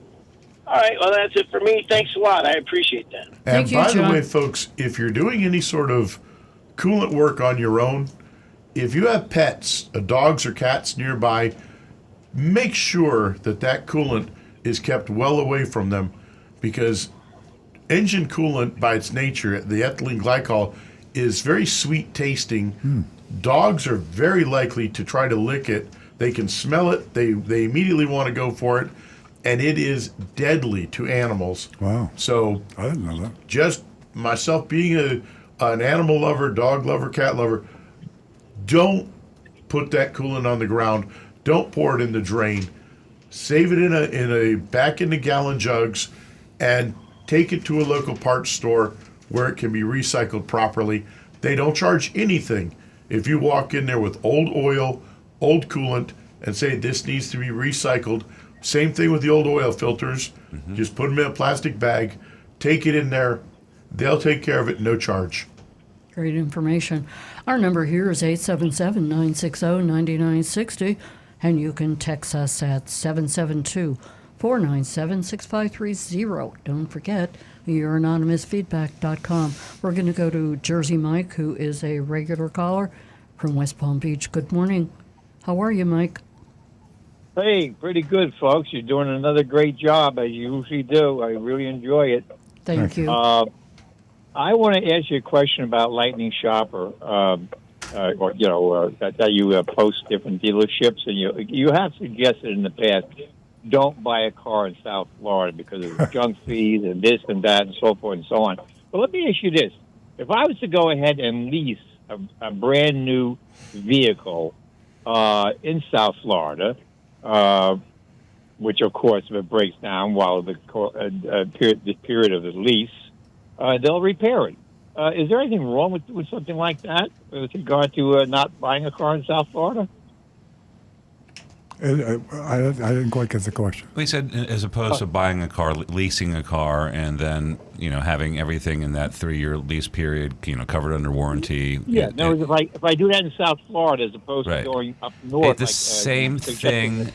All right, well, that's it for me. Thanks a lot. I appreciate that. And Thank you, by the John. way, folks, if you're doing any sort of coolant work on your own, if you have pets, dogs or cats nearby, make sure that coolant is kept well away from them, because engine coolant, by its nature, the ethylene glycol, is very sweet tasting. Dogs are very likely to try to lick it. They can smell it. They immediately want to go for it, and it is deadly to animals. Wow. So I didn't know that. just myself being an animal lover, dog lover, cat lover, don't put that coolant on the ground. Don't pour it in the drain. Save it in a back in the gallon jugs, and take it to a local parts store where it can be recycled properly. They don't charge anything if you walk in there with old oil, old coolant, and say this needs to be recycled. Same thing with the old oil filters. Just put them in a plastic bag, take it in there. They'll take care of it, no charge. Great information. Our number here is 877-960-9960, and you can text us at 772-497-6530. Don't forget, youranonymousfeedback.com. We're going to go to Jersey Mike, who is a regular caller from West Palm Beach. Good morning. How are you, Mike? Hey, pretty good, folks. You're doing another great job, as you usually do. I really enjoy it. Thank you. I want to ask you a question about Lightning Shopper, that you post different dealerships, and you have suggested in the past, don't buy a car in South Florida because of junk fees and this and that and so forth and so on. But let me ask you this. If I was to go ahead and lease a brand new vehicle in South Florida, which, of course, if it breaks down while the period of the lease, they'll repair it. Is there anything wrong with something like that with regard to not buying a car in South Florida? I didn't quite get the question. We said, as opposed to buying a car, leasing a car, and then having everything in that 3-year lease period, covered under warranty. Yeah. No, if I do that in South Florida as opposed to going up north, same thing.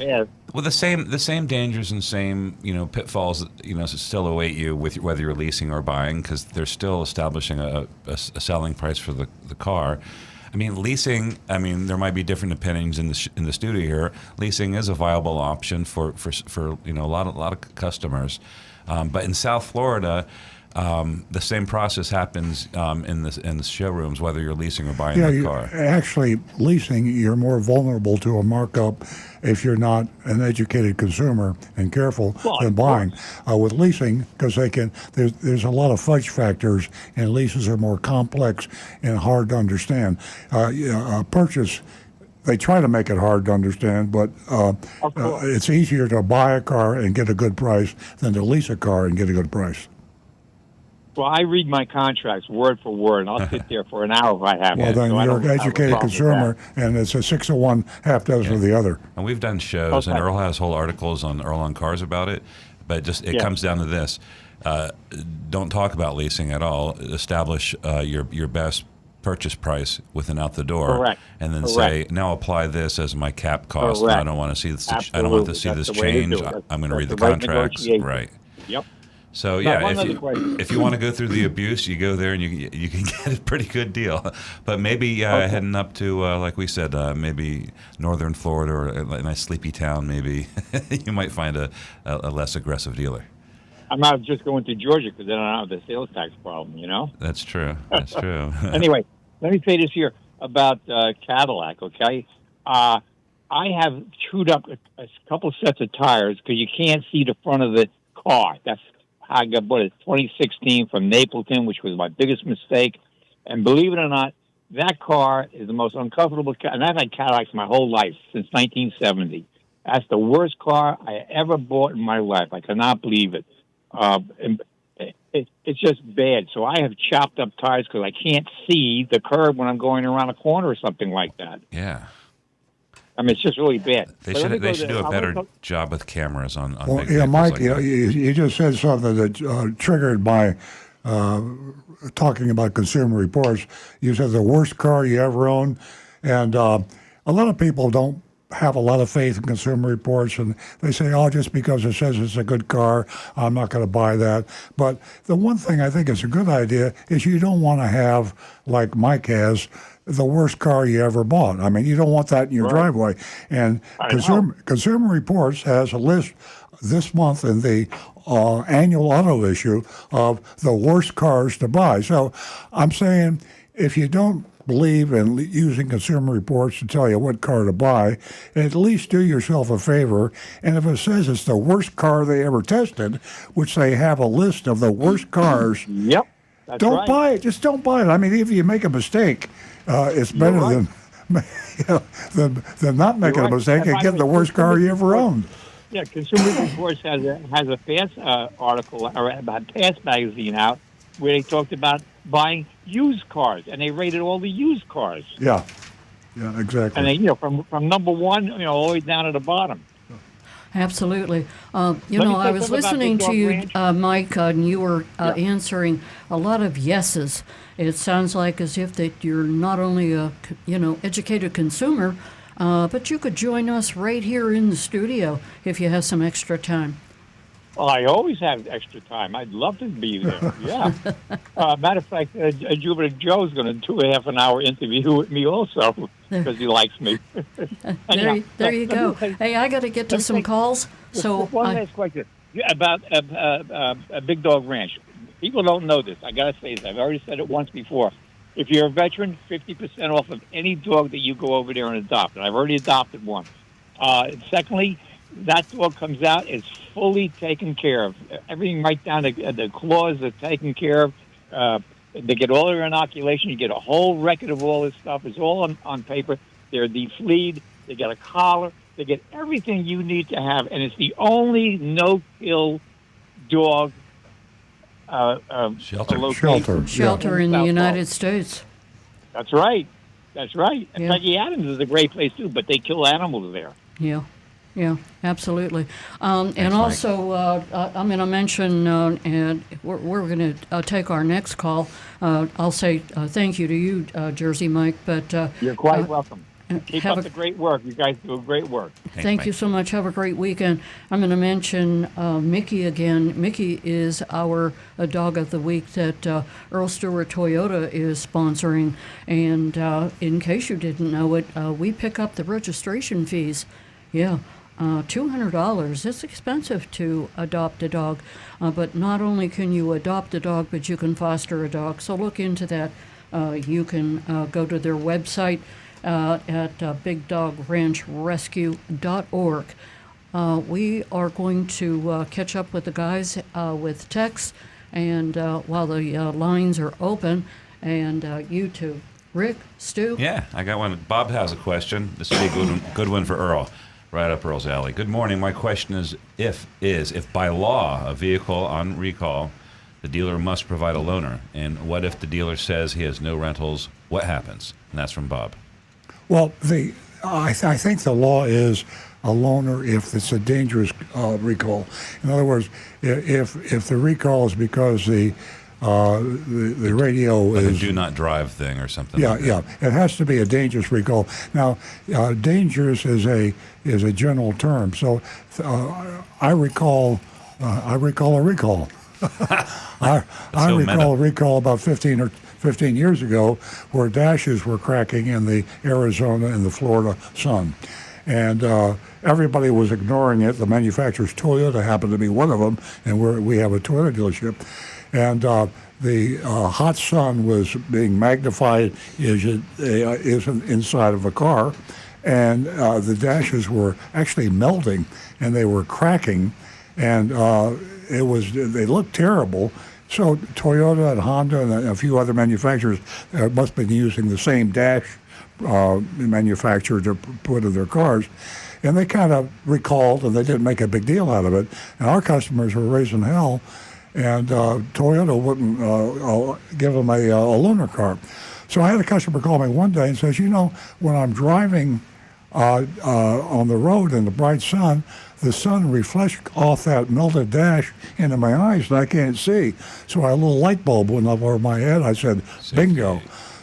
Well, the same dangers and same pitfalls still await you with whether you're leasing or buying, because they're still establishing a selling price for the car. I mean, leasing. I mean, there might be different opinions in the studio here. Leasing is a viable option for a lot of customers, but in South Florida, the same process happens in the showrooms, whether you're leasing or buying the car. Actually, leasing, you're more vulnerable to a markup if you're not an educated consumer and careful than buying. With leasing, because there's a lot of fudge factors, and leases are more complex and hard to understand. A purchase, they try to make it hard to understand, but it's easier to buy a car and get a good price than to lease a car and get a good price. Well, I read my contracts word for word, and I'll sit there for an hour if I have to. Well, then you're an educated consumer, and it's a 6 of one, half dozen of the other. And we've done shows, and Earl has whole articles on Earl on Cars about it, but it comes down to this. Don't talk about leasing at all. Establish your best purchase price with an out the door, Correct. and then Correct. say, now apply this as my cap cost. Correct. I don't want to see this. I don't want to see Absolutely. this That's the way to change. do it. I'm going to read the That's the right contracts. negotiation. Right. Yep. So Now, yeah, one other question. if you want to go through the abuse, you go there and you can get a pretty good deal. But maybe heading up to like we said, maybe northern Florida or a nice sleepy town, maybe you might find a less aggressive dealer. I'm not just going to Georgia because they don't have the sales tax problem, you know? That's true. That's true. Anyway, let me say this here about Cadillac, okay? I have chewed up a couple sets of tires because you can't see the front of the car. That's how I got bought a 2016 from Napleton, which was my biggest mistake. And believe it or not, that car is the most uncomfortable car. And I've had Cadillacs my whole life, since 1970. That's the worst car I ever bought in my life. I cannot believe it. It's just bad. So I have chopped up tires because I can't see the curb when I'm going around a corner or something like that. Yeah. I mean, it's just really bad. They But let me should go do a I better wanna talk- job with cameras on Well, big yeah, vehicles Mike, like you, that. you just said something that triggered my talking about Consumer Reports. You said the worst car you ever owned, and a lot of people don't have a lot of faith in Consumer Reports, and they say, oh, just because it says it's a good car, I'm not going to buy that. But the one thing I think is a good idea is you don't want to have, like Mike has, the worst car you ever bought. I mean, you don't want that in your driveway. And Consumer Reports has a list this month in the annual auto issue of the worst cars to buy. So I'm saying if you don't believe in using Consumer Reports to tell you what car to buy, at least do yourself a favor. And if it says it's the worst car they ever tested, which they have a list of the worst cars, Yep. That's don't right. buy it. Just don't buy it. I mean, if you make a mistake, it's better right. than not making You're a right. mistake And and by getting the the way, worst car you ever owned. Yeah, Consumer Reports has a past article about Past magazine out where they talked about buying used cars, and they rated all the used cars. Yeah, exactly. And they, from number one, all the way down to the bottom. Absolutely. me I say was something about listening Big to Dog you, Ranch. Mike, and you were answering a lot of yeses. It sounds like as if that you're not only a educated consumer, but you could join us right here in the studio if you have some extra time. Well, I always have extra time. I'd love to be there. Yeah. Matter of fact, Jupiter Joe's going to do a half an hour interview with me also because he likes me. There you go. Hey, I got to get to some calls. So One last question about a Big Dog Ranch. People don't know this. I got to say this. I've already said it once before. If you're a veteran, 50% off of any dog that you go over there and adopt. And I've already adopted one. Secondly, that dog comes out, is fully taken care of. Everything right down to the claws are taken care of. They get all their inoculation. You get a whole record of all this stuff. It's all on paper. They're defleed. They get a collar. They get everything you need to have. And it's the only no-kill dog shelter in the United States. That's right. That's right. And Yeah. Peggy Adams is a great place, too, but they kill animals there. Yeah, absolutely. And also, I'm going to mention, and we're going to take our next call. I'll say thank you to you, Jersey Mike. But You're quite welcome. Keep have up the great work. You guys do great work. Thank you so much. Have a great weekend. I'm going to mention Mickey again. Mickey is our dog of the week that Earl Stewart Toyota is sponsoring. And in case you didn't know it, we pick up the registration fees. Yeah. $200. It's expensive to adopt a dog, but not only can you adopt a dog, but you can foster a dog. So look into that. You can go to their website at bigdogranchrescue.org. We are going to catch up with the guys with texts, and while the lines are open, and YouTube. Rick, Stu? Yeah, I got one. Bob has a question. This will be a good one for Earl. Right up Earl's alley. Good morning. My question is, if by law a vehicle on recall, the dealer must provide a loaner, and what if the dealer says he has no rentals? What happens? And that's from Bob. Well, I think the law is a loaner if it's a dangerous recall. In other words, if the recall is because the the radio Like is a do not drive thing or something. yeah, like that. yeah. It has to be a dangerous recall. Now, dangerous is a general term. So, I recall a recall. I so meta. recall a recall about 15 years ago where dashes were cracking in the Arizona and the Florida sun. And everybody was ignoring it. The manufacturer's Toyota happened to be one of them, and we have a Toyota dealership. And the hot sun was being magnified is inside of a car, and the dashes were actually melting, and they were cracking, and they looked terrible. So Toyota and Honda and a few other manufacturers must have been using the same dash manufacturer to put in their cars. And they kind of recalled, and they didn't make a big deal out of it. And our customers were raising hell, and Toyota wouldn't give them a loaner car. So I had a customer call me one day and says, when I'm driving on the road in the bright sun, the sun reflects off that melted dash into my eyes, and I can't see. So a little light bulb went up over my head. I said, bingo.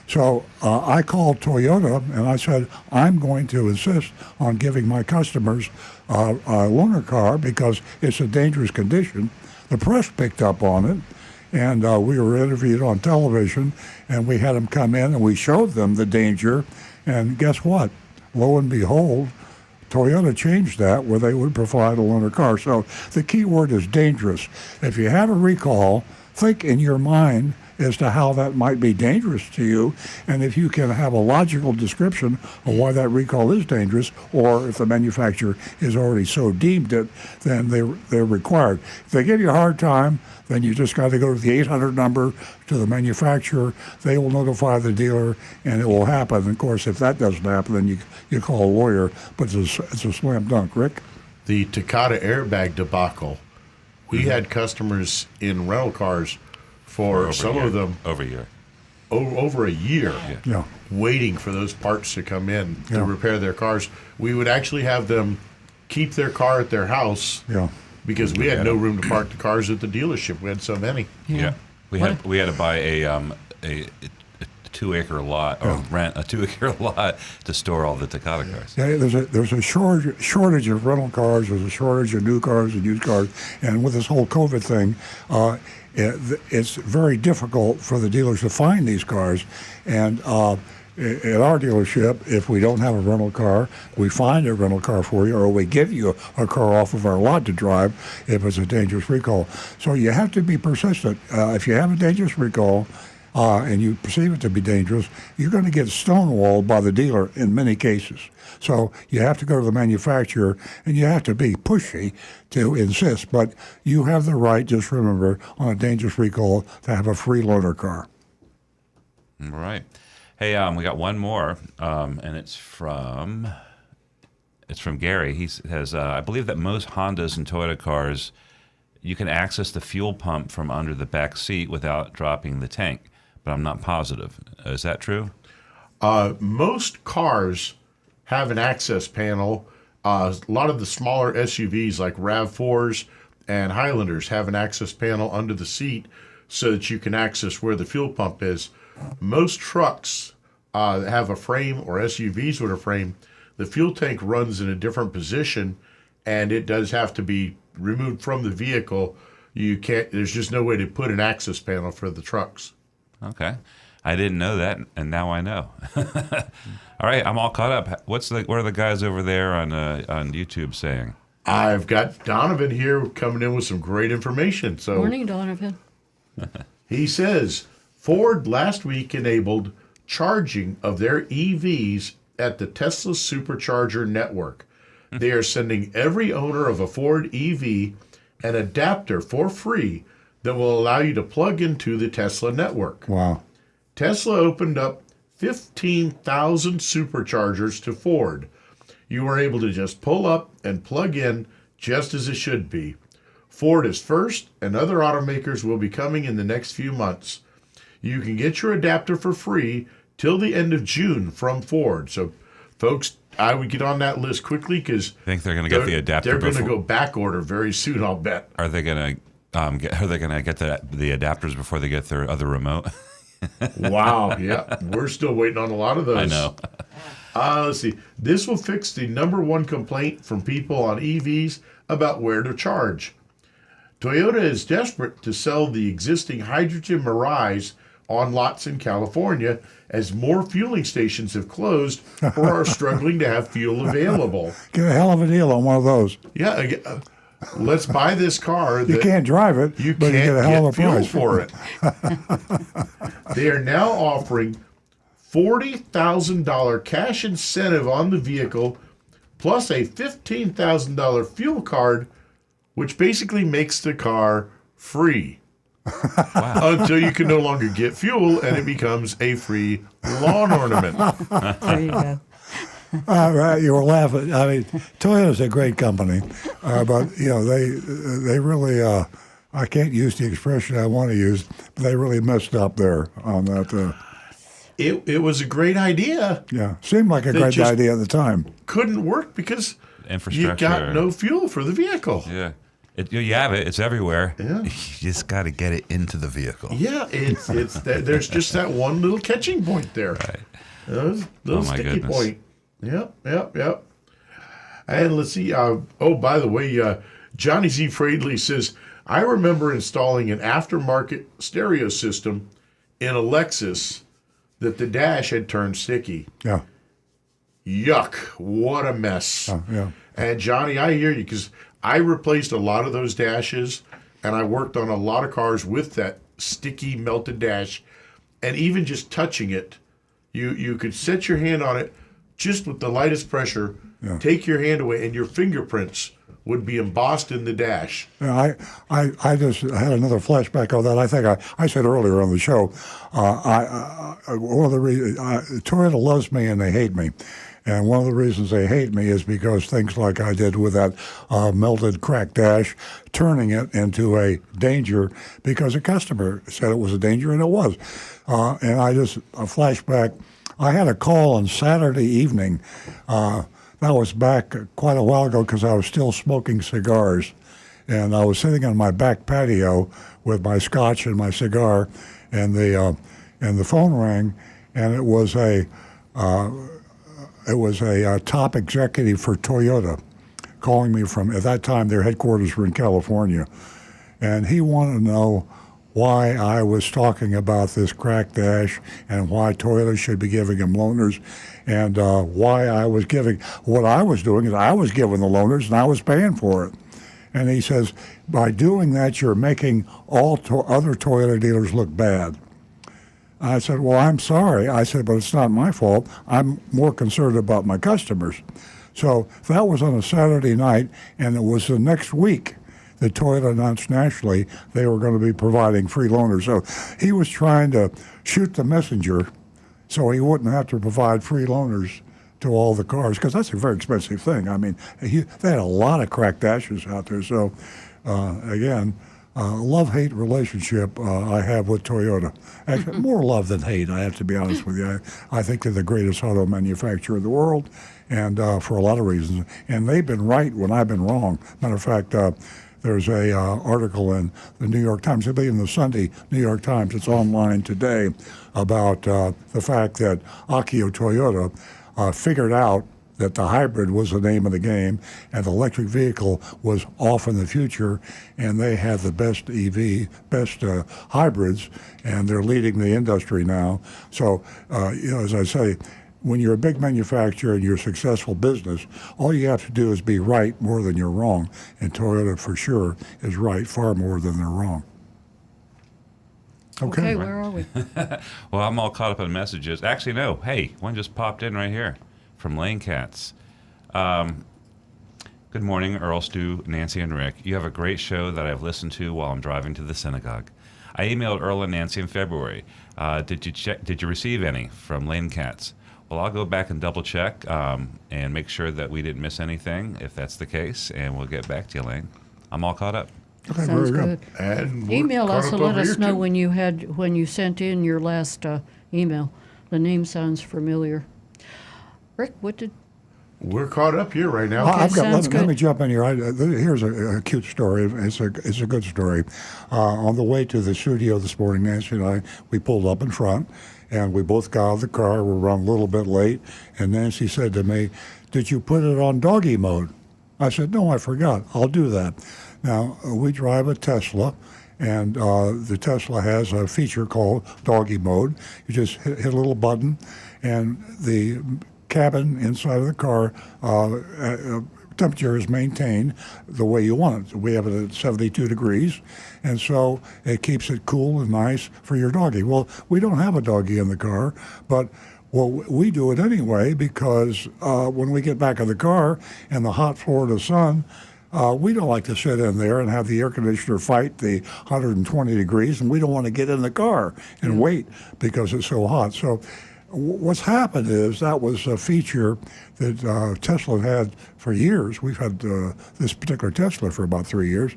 So I called Toyota, and I said, I'm going to insist on giving my customers a loaner car because it's a dangerous condition. The press picked up on it, and we were interviewed on television, and we had them come in, and we showed them the danger, and guess what? Lo and behold, Toyota changed that where they would provide a loaner car. So the key word is dangerous. If you have a recall, think in your mind as to how that might be dangerous to you, and if you can have a logical description of why that recall is dangerous, or if the manufacturer is already so deemed it, then they're required. If they give you a hard time, then you just got to go to the 800 number to the manufacturer. They will notify the dealer, and it will happen. And of course, if that doesn't happen, then you call a lawyer, but it's a slam dunk. Rick? The Takata airbag debacle. We had customers in rental cars for some of them over a year. Over a year, Yeah. waiting for those parts to come in to Yeah. repair their cars. We would actually have them keep their car at their house Yeah. because we had no room to park the cars at the dealership. We had so many. Yeah. We had to buy a 2-acre lot or rent a 2-acre lot to store all the Takata cars. Yeah, there's a shortage of rental cars. There's a shortage of new cars and used cars. And with this whole COVID thing, it's very difficult for the dealers to find these cars. And at our dealership, if we don't have a rental car, we find a rental car for you, or we give you a car off of our lot to drive if it's a dangerous recall. So you have to be persistent. If you have a dangerous recall, and you perceive it to be dangerous, you're going to get stonewalled by the dealer in many cases. So you have to go to the manufacturer, and you have to be pushy to insist. But you have the right, just remember, on a dangerous recall, to have a free loaner car. All right. Hey, we got one more, and it's from Gary. He says, I believe that most Hondas and Toyota cars, you can access the fuel pump from under the back seat without dropping the tank, but I'm not positive. Is that true? Most cars have an access panel. A lot of the smaller SUVs like RAV4s and Highlanders have an access panel under the seat so that you can access where the fuel pump is. Most trucks that have a frame, or SUVs with a frame, the fuel tank runs in a different position, and it does have to be removed from the vehicle. There's just no way to put an access panel for the trucks. Okay. I didn't know that, and now I know. All right, I'm all caught up. What are the guys over there on YouTube saying? I've got Donovan here coming in with some great information. So, Morning, Donovan. he says Ford last week enabled charging of their EVs at the Tesla Supercharger network. They are sending every owner of a Ford EV an adapter for free that will allow you to plug into the Tesla network. Wow. Tesla opened up 15,000 superchargers to Ford. You were able to just pull up and plug in just as it should be. Ford is first, and other automakers will be coming in the next few months. You can get your adapter for free till the end of June from Ford. So, folks, I would get on that list quickly because Think they're going to get the adapter They're going to before- go back order very soon, I'll bet. Are they going to Are they going to get the adapters before they get their other remote? Wow, yeah. We're still waiting on a lot of those. I know. Let's see. This will fix the number one complaint from people on EVs about where to charge. Toyota is desperate to sell the existing hydrogen Mirais on lots in California as more fueling stations have closed or are struggling to have fuel available. Get a hell of a deal on one of those. Yeah, let's buy this car. You can't drive it, You but can't you get a hell get of a fuel price for it. They are now offering $40,000 cash incentive on the vehicle, plus a $15,000 fuel card, which basically makes the car free. Wow. Until you can no longer get fuel and it becomes a free lawn ornament. There you go. Right, you were laughing. I mean, Toyota's a great company, but they really. I can't use the expression I want to use, but they really messed up there on that. It was a great idea. Yeah, seemed like a great idea at the time. Couldn't work because you got no fuel for the vehicle. Yeah. You have it. It's everywhere. Yeah. You just got to get it into the vehicle. Yeah, there's just that one little catching point there. Right. Little my sticky goodness. point. Yep. And let's see. By the way, Johnny Z. Fradley says, I remember installing an aftermarket stereo system in a Lexus that the dash had turned sticky. Yeah. Yuck. What a mess. Yeah. And Johnny, I hear you because I replaced a lot of those dashes and I worked on a lot of cars with that sticky melted dash. And even just touching it, you could set your hand on it just with the lightest pressure, take your hand away, and your fingerprints would be embossed in the dash. Yeah, I just had another flashback of that. I think I said earlier on the show, one of the reasons Toyota loves me and they hate me. And one of the reasons they hate me is because things like I did with that melted cracked dash, turning it into a danger because a customer said it was a danger, and it was. And a flashback, I had a call on Saturday evening. That was back quite a while ago because I was still smoking cigars. And I was sitting on my back patio with my scotch and my cigar, and the phone rang, and it was a top executive for Toyota calling me from, at that time, their headquarters were in California. And he wanted to know why I was talking about this crack dash and why Toyota should be giving him loaners, and why I was giving, what I was doing is I was giving the loaners and I was paying for it. And he says, by doing that, you're making all other Toyota dealers look bad. I said, well, I'm sorry. I said, but it's not my fault. I'm more concerned about my customers. So that was on a Saturday night, and it was the next week that Toyota announced nationally they were going to be providing free loaners. So he was trying to shoot the messenger so he wouldn't have to provide free loaners to all the cars, because that's a very expensive thing. I mean, they had a lot of cracked dashes out there. So, again, love-hate relationship I have with Toyota. Actually, more love than hate, I have to be honest with you. I think they're the greatest auto manufacturer in the world, and for a lot of reasons. And they've been right when I've been wrong. Matter of fact, there's a article in the New York Times, it'll be in the Sunday New York Times, it's online today, about the fact that Akio Toyota figured out that the hybrid was the name of the game and the electric vehicle was off in the future, and they have the best best hybrids, and they're leading the industry now. So, as I say, when you're a big manufacturer and you're a successful business, all you have to do is be right more than you're wrong. And Toyota, for sure, is right far more than they're wrong. Okay, where are we? Well, I'm all caught up in messages. Actually, no. Hey, one just popped in right here from Lane Cats. Good morning, Earl, Stu, Nancy, and Rick. You have a great show that I've listened to while I'm driving to the synagogue. I emailed Earl and Nancy in February. Did you receive any from Lane Cats? Well, I'll go back and double check and make sure that we didn't miss anything, if that's the case, and we'll get back to you, Lane. I'm all caught up. Okay, Sounds very good. And Email us and let us know too. when you sent in your last email. The name sounds familiar. Rick, what did We're caught up here right now. I've got. sounds Let me good. jump in here. Here's a cute story. It's a good story. On the way to the studio this morning, Nancy and I, we pulled up in front, and we both got out of the car. We're running a little bit late, and Nancy said to me, "Did you put it on doggy mode?" I said, "No, I forgot. I'll do that." Now we drive a Tesla. And the Tesla has a feature called doggy mode. You just hit a little button, and the cabin inside of the car temperature is maintained the way you want it. We have it at 72 degrees, and so it keeps it cool and nice for your doggy. Well, we don't have a doggy in the car, but we do it anyway because when we get back in the car in the hot Florida sun, we don't like to sit in there and have the air conditioner fight the 120 degrees, and we don't want to get in the car and wait because it's so hot. So what's happened is that was a feature that Tesla had for years. We've had this particular Tesla for about 3 years.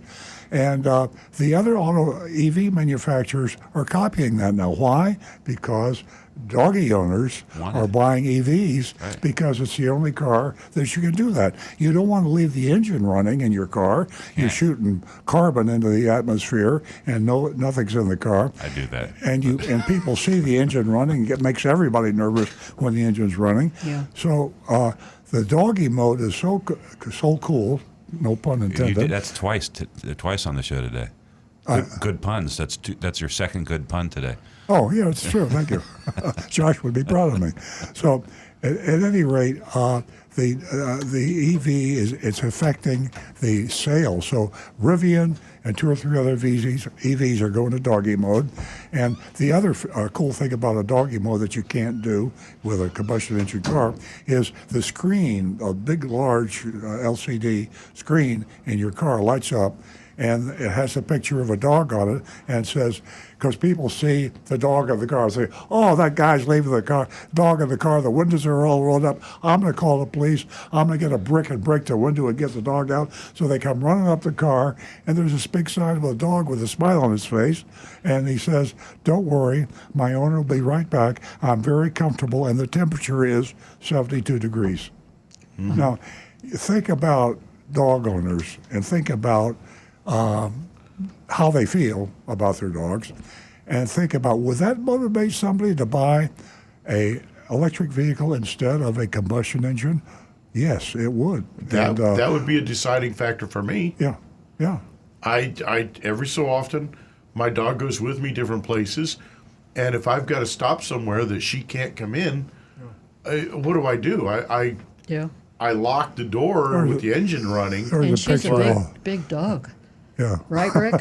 And the other auto EV manufacturers are copying that now. Why? Because doggy owners are buying EVs because it's the only car that you can do that. You don't want to leave the engine running in your car. You're shooting carbon into the atmosphere, and nothing's in the car. I do that. And people see the engine running. It makes everybody nervous when the engine's running. Yeah. So the doggy mode is so cool. No pun intended. That's twice on the show today. Good puns. That's your second good pun today. Oh, yeah, it's true. Thank you. Josh would be proud of me. So, at any rate, the EV it's affecting the sales. So, Rivian and 2 or 3 other EVs are going to doggy mode. And the other cool thing about a doggy mode that you can't do with a combustion engine car is the screen, a big, large LCD screen in your car lights up, and it has a picture of a dog on it, and says, because people see the dog in the car, say, "Oh, that guy's leaving the car, dog in the car, the windows are all rolled up. I'm going to call the police. I'm going to get a brick and break the window and get the dog out." So they come running up the car, and there's this big sign of a dog with a smile on his face, and he says, "Don't worry, my owner will be right back. I'm very comfortable, and the temperature is 72 degrees." Mm-hmm. Now, think about dog owners, and think about how they feel about their dogs, and think about, would that motivate somebody to buy a electric vehicle instead of a combustion engine? Yes, it would. That would be a deciding factor for me. Yeah. I every so often, my dog goes with me different places, and if I've got to stop somewhere that she can't come in, what do? I lock the door with the engine running. And she's a big dog. Yeah. Right, Rick?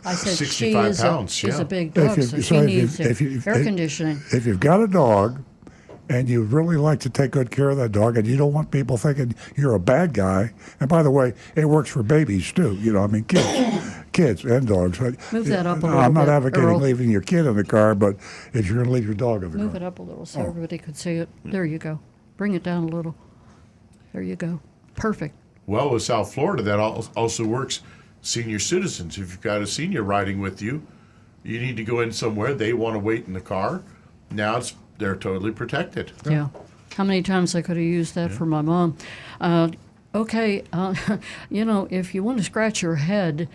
I said 65 pounds, she's a big dog, so she needs air conditioning. If you've got a dog and you really like to take good care of that dog, and you don't want people thinking you're a bad guy, and by the way, it works for babies too, kids and dogs. Move that up a little I'm not bit, advocating Earl. leaving your kid in the car, but if you're going to leave your dog in the car. Move it up a little so everybody could see it. There you go. Bring it down a little. There you go. Perfect. Well, with South Florida, that also works senior citizens. If you've got a senior riding with you, you need to go in somewhere, they want to wait in the car. Now they're totally protected. Yeah. How many times I could have used that for my mom. Okay, if you want to scratch your head,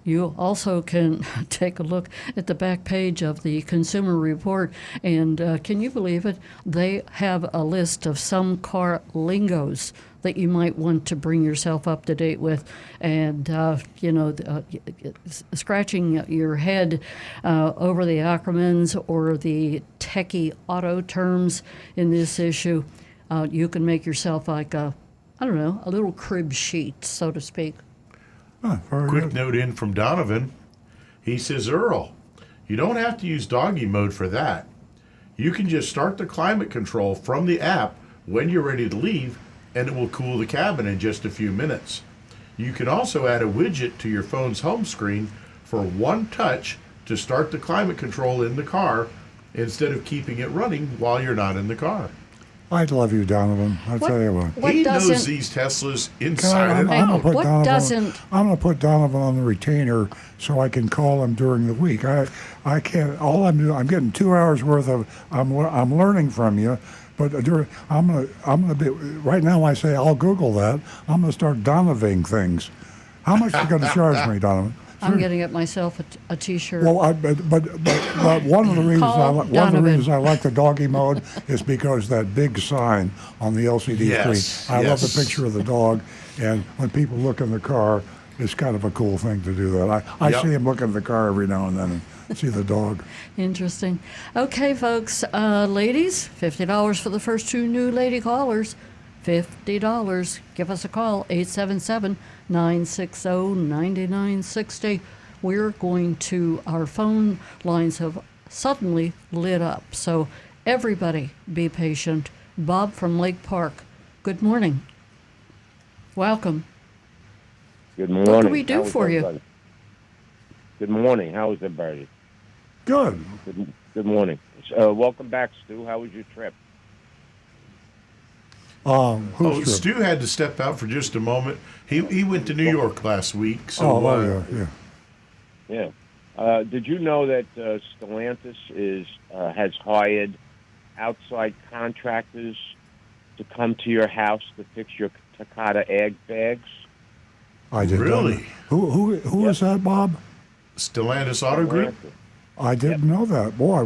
you also can take a look at the back page of the Consumer Report. And can you believe it? They have a list of some car lingos that you might want to bring yourself up to date with. And, scratching your head over the acronyms or the techie auto terms in this issue, you can make yourself like a little crib sheet, so to speak. Quick note in from Donovan. He says, "Earl, you don't have to use doggy mode for that. You can just start the climate control from the app when you're ready to leave, and it will cool the cabin in just a few minutes. You can also add a widget to your phone's home screen for one touch to start the climate control in the car instead of keeping it running while you're not in the car." I'd love you, Donovan. I tell you what. What He knows doesn't? these Teslas Can inside and I'm gonna out. put What Donovan. doesn't- I'm gonna put Donovan on the retainer so I can call him during the week. I can't. All I'm doing. I'm getting 2 hours worth of. I'm learning from you, but I'm gonna be right now. I say I'll Google that. I'm gonna start Donovan things. How much are you going to charge me, Donovan? I'm getting it myself a T-shirt. Well, but one of the reasons Donovan. I like the doggy mode is because that big sign on the LCD Yes, screen. I love the yes. picture of the dog, and when people look in the car, it's kind of a cool thing to do that. I Yep. see him look in the car every now and then and see the dog. Interesting. Okay, folks, ladies, $50 for the first 2 new lady callers. $50. Give us a call, 877-960-9960. We're going to, our phone lines have suddenly lit up. So everybody be patient. Bob from Lake Park, good morning. Welcome. Good morning. What can we do How's for you? everybody? Good morning. How is everybody? Good. Good morning. Welcome back, Stu. How was your trip? Who's Stu had to step out for just a moment. He went to New York last week. So yeah. Did you know that Stellantis has hired outside contractors to come to your house to fix your Takata egg bags? I did. Really? Who is that, Bob? Stellantis Auto Group? I didn't know that. Boy,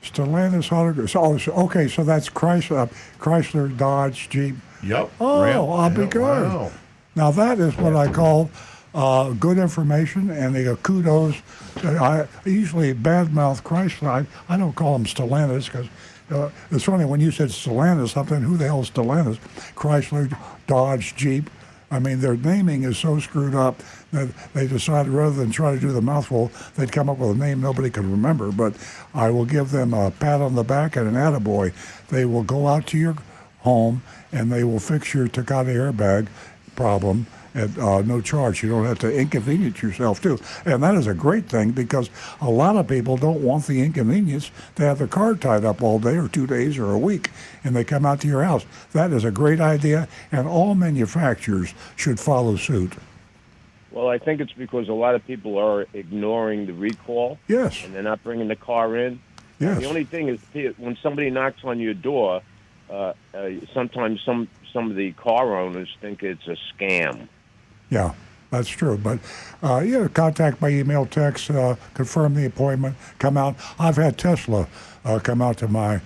Stellantis Auto Group. Okay, so that's Chrysler, Dodge, Jeep. Yep. Oh, Ram. I'll be Yeah, good. wow. Now that is what I call good information, and the kudos. I usually badmouth Chrysler. I don't call them Stellantis because it's funny when you said Stellantis. Something. Who the hell is Stellantis? Chrysler, Dodge, Jeep. I mean, their naming is so screwed up that they decided rather than try to do the mouthful, they'd come up with a name nobody could remember. But I will give them a pat on the back and an attaboy. They will go out to your home and they will fix your Takata airbag problem at no charge. You don't have to inconvenience yourself, too. And that is a great thing because a lot of people don't want the inconvenience to have the car tied up all day or 2 days or a week, and they come out to your house. That is a great idea, and all manufacturers should follow suit. Well, I think it's because a lot of people are ignoring the recall. Yes. And they're not bringing the car in. Yes. The only thing is when somebody knocks on your door, sometimes some of the car owners think it's a scam. Yeah, that's true. But, contact by email, text, confirm the appointment, come out. I've had Tesla come out to my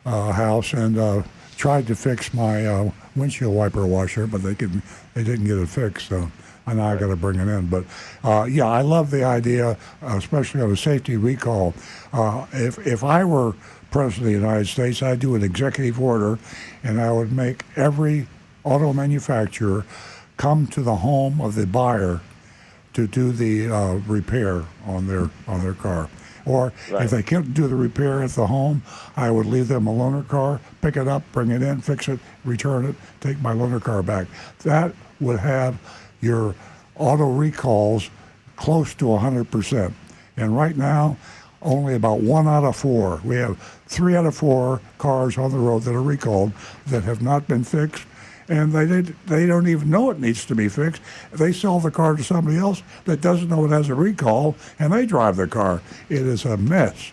house and tried to fix my windshield wiper washer, but they didn't get it fixed. So I know I got to bring it in. But, I love the idea, especially on a safety recall. If I were President of the United States, I'd do an executive order, and I would make every auto manufacturer come to the home of the buyer to do the repair on their car. Or if they can't do the repair at the home, I would leave them a loaner car, pick it up, bring it in, fix it, return it, take my loaner car back. That would have your auto recalls close to 100%. And right now, only about 1 out of 4. We have 3 out of 4 cars on the road that are recalled that have not been fixed. And they don't even know it needs to be fixed. They sell the car to somebody else that doesn't know it has a recall, and they drive the car. It is a mess.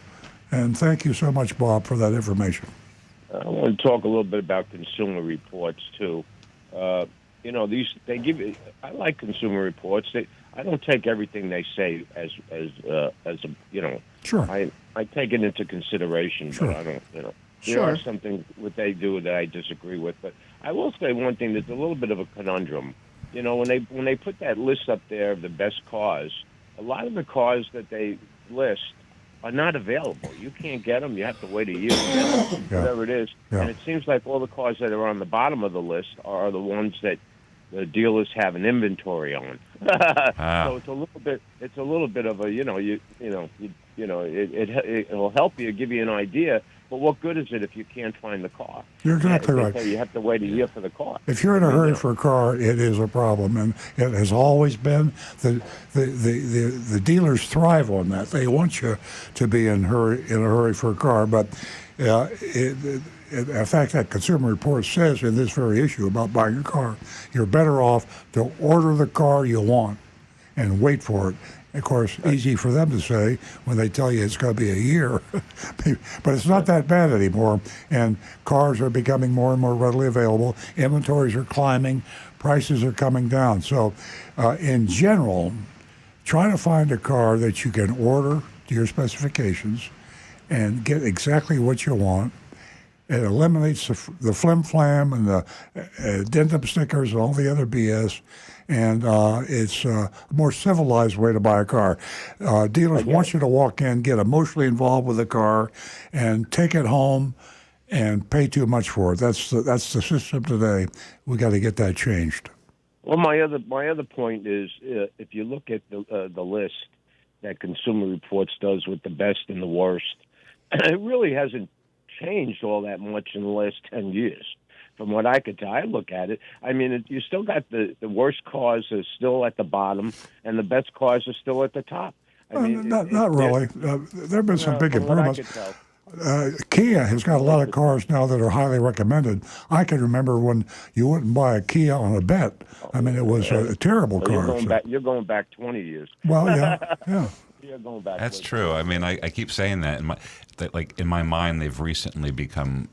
And thank you so much, Bob, for that information. I want to talk a little bit about Consumer Reports too. They give. I like Consumer Reports. I don't take everything they say as Sure. I take it into consideration, Sure. but I don't. There Sure. are something what they do that I disagree with. But I will say one thing: there's a little bit of a conundrum. When they put that list up there of the best cars, a lot of the cars that they list are not available. You can't get them. You have to wait a year to get them, whatever it is. Yeah. And it seems like all the cars that are on the bottom of the list are the ones that the dealers have an inventory on. So it's a little bit of a it'll help you, give you an idea. But what good is it if you can't find the car? You're exactly If they right. tell you have to wait a year for the car. If you're in a hurry for a car, it is a problem, and it has always been. The dealers thrive on that. They want you to be in a hurry for a car, but in fact, that Consumer Report says in this very issue about buying a car, you're better off to order the car you want and wait for it. Of course, easy for them to say when they tell you it's going to be a year. But it's not that bad anymore, and cars are becoming more and more readily available. Inventories are climbing. Prices are coming down. So, in general, try to find a car that you can order to your specifications and get exactly what you want. It eliminates the flim-flam and the addendum stickers and all the other BS. And it's a more civilized way to buy a car. Dealers want you to walk in, get emotionally involved with the car, and take it home and pay too much for it. That's the system today. We got to get that changed. Well, my other point is, if you look at the list that Consumer Reports does with the best and the worst, it really hasn't changed all that much in the last 10 years. From what I could tell, I look at it. I mean, you still got the worst cars are still at the bottom, and the best cars are still at the top. I mean, not really. There have been some big from what I improvements. could tell. Kia has got a lot of cars now that are highly recommended. I can remember when you wouldn't buy a Kia on a bet. I mean, it was a terrible car. You're going back 20 years. Well, yeah. You're going back. That's true. I mean, I keep saying that in my mind, they've recently become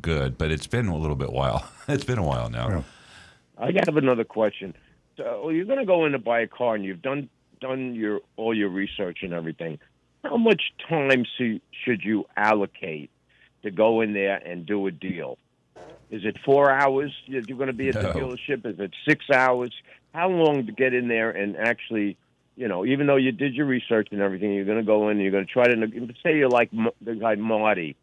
good, but it's been a little bit while. It's been a while now. Yeah. I have another question. So you're going to go in to buy a car, and you've done all your research and everything. How much time should you allocate to go in there and do a deal? Is it 4 hours you're going to be at the dealership? Is it 6 hours? How long to get in there and actually, even though you did your research and everything, you're going to go in and you're going to try to say you're like the guy Marty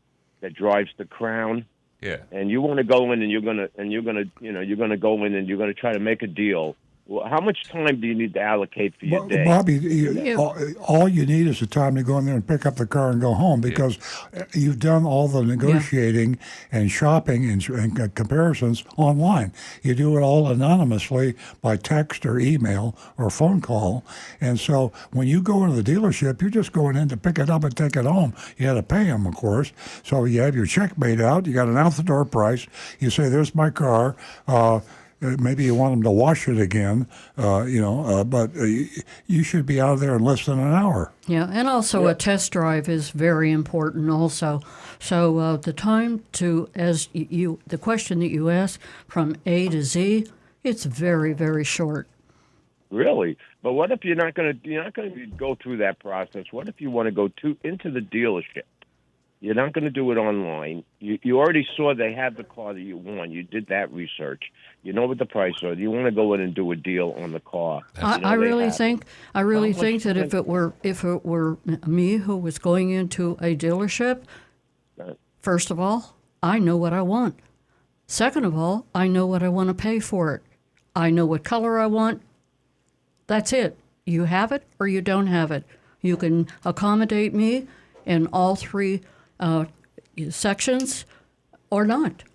that drives the Crown. Yeah. And you want to go in and you're gonna go in and you're gonna try to make a deal. Well, how much time do you need to allocate for your day? Bobby, all you need is the time to go in there and pick up the car and go home, because you've done all the negotiating and shopping and comparisons online. You do it all anonymously by text or email or phone call. And so when you go into the dealership, you're just going in to pick it up and take it home. You had to pay them, of course. So you have your check made out. You got an out-the-door price. You say, there's my car. Maybe you want them to wash it again, but you should be out of there in less than an hour. Yeah, and also a test drive is very important also. So the time the question that you asked, from A to Z, it's very, very short. Really? But what if you're not going to go through that process? What if you want to go into the dealership? You're not going to do it online. You already saw they have the car that you want. You did that research. You know what the price is. You want to go in and do a deal on the car. I really think that if it were me who was going into a dealership, first of all, I know what I want. Second of all, I know what I want to pay for it. I know what color I want. That's it. You have it or you don't have it. You can accommodate me in all three sections or not.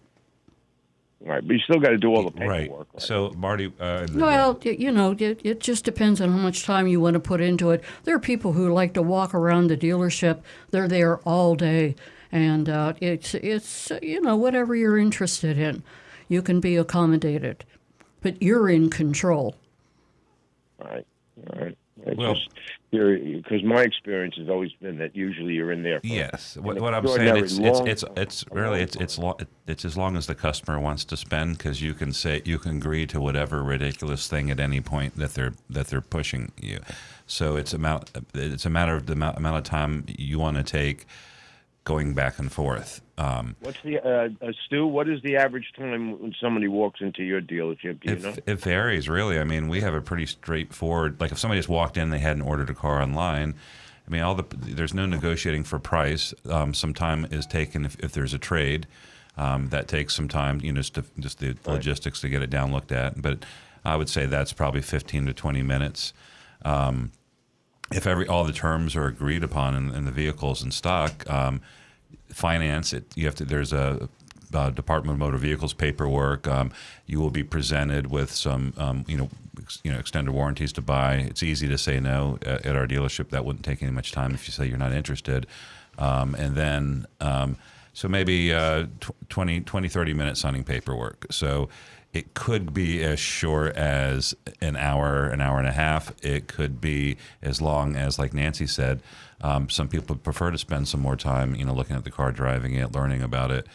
Right, but you still got to do all the paperwork. Right. So, Marty... well, it just depends on how much time you want to put into it. There are people who like to walk around the dealership. They're there all day. And it's whatever you're interested in, you can be accommodated. But you're in control. All right. Because my experience has always been that usually you're in there. Yes, what I'm saying it's really as long as the customer wants to spend, because you can agree to whatever ridiculous thing at any point that they're pushing you. So it's a matter of the amount of time you want to take going back and forth. What's the Stu? What is the average time when somebody walks into your dealership? Do you know? It varies, really. I mean, we have a pretty straightforward. Like if somebody just walked in, they hadn't ordered a car online. I mean, there's no negotiating for price. Some time is taken if there's a trade. That takes some time, just the logistics to get it down, looked at. But I would say that's probably 15 to 20 minutes. if all the terms are agreed upon in the vehicles in stock, finance it. You have to. There's a Department of Motor Vehicles paperwork. You will be presented with some, extended warranties to buy. It's easy to say no at our dealership. That wouldn't take any much time if you say you're not interested. And then, so maybe 20, 30 minutes signing paperwork. So it could be as short as an hour and a half. It could be as long as, like Nancy said, some people prefer to spend some more time, looking at the car, driving it, learning about it.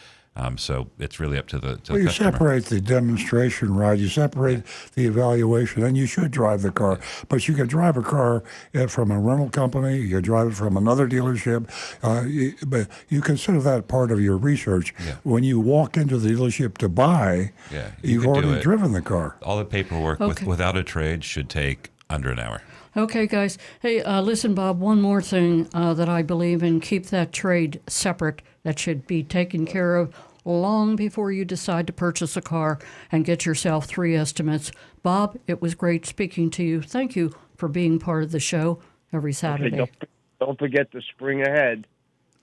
So it's really up to the Well, you customer. separate the demonstration ride, you separate the evaluation, and you should drive the car. But you can drive a car from a rental company, you can drive it from another dealership, but you consider that part of your research. Yeah. When you walk into the dealership to buy, you've could do already it. driven the car. All the paperwork Okay. without a trade should take under an hour. Okay, guys. Hey, listen, Bob, one more thing that I believe in. Keep that trade separate. That should be taken care of long before you decide to purchase a car, and get yourself 3 estimates. Bob, it was great speaking to you. Thank you for being part of the show every Saturday. Okay, don't forget to spring ahead.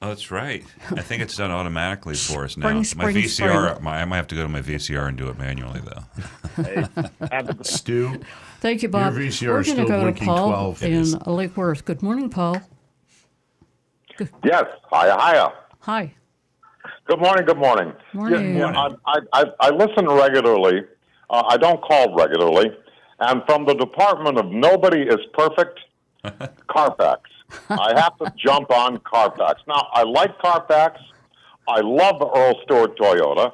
Oh, that's right. I think it's done automatically for us now. Spring, My VCR, spring. I might have to go to my VCR and do it manually, though. Hey, have a good Stu, Thank you, Bob. Your VCR We're is going to still go to blinking Paul 12. It in is. Lake Worth. Good morning, Paul. Yes. Hiya. Hi. Good morning. Good morning. Morning. I listen regularly. I don't call regularly. And from the Department of Nobody is Perfect, Carfax. I have to jump on Carfax. Now, I like Carfax. I love the Earl Stewart Toyota.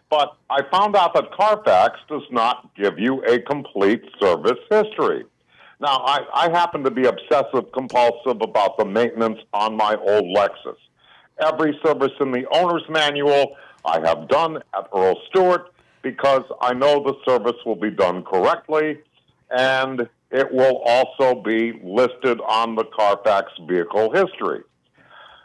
But I found out that Carfax does not give you a complete service history. Now, I happen to be obsessive compulsive about the maintenance on my old Lexus. Every service in the owner's manual I have done at Earl Stewart, because I know the service will be done correctly, and it will also be listed on the Carfax vehicle history.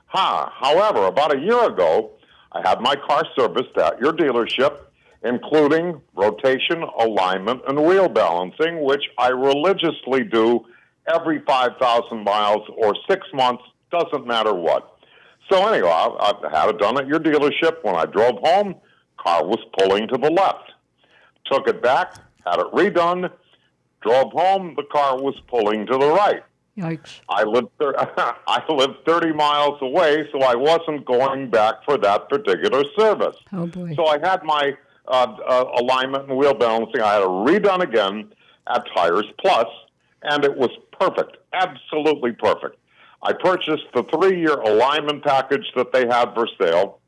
However, about a year ago, I had my car serviced at your dealership, including rotation, alignment, and wheel balancing, which I religiously do every 5,000 miles or 6 months, doesn't matter what. So anyway, I had it done at your dealership. When I drove home, car was pulling to the left. Took it back, had it redone, drove home, the car was pulling to the right. Yikes. I lived 30 miles away, so I wasn't going back for that particular service. Oh, boy. So I had my alignment and wheel balancing. I had it redone again at Tires Plus, and it was perfect, absolutely perfect. I purchased the 3-year alignment package that they had for sale,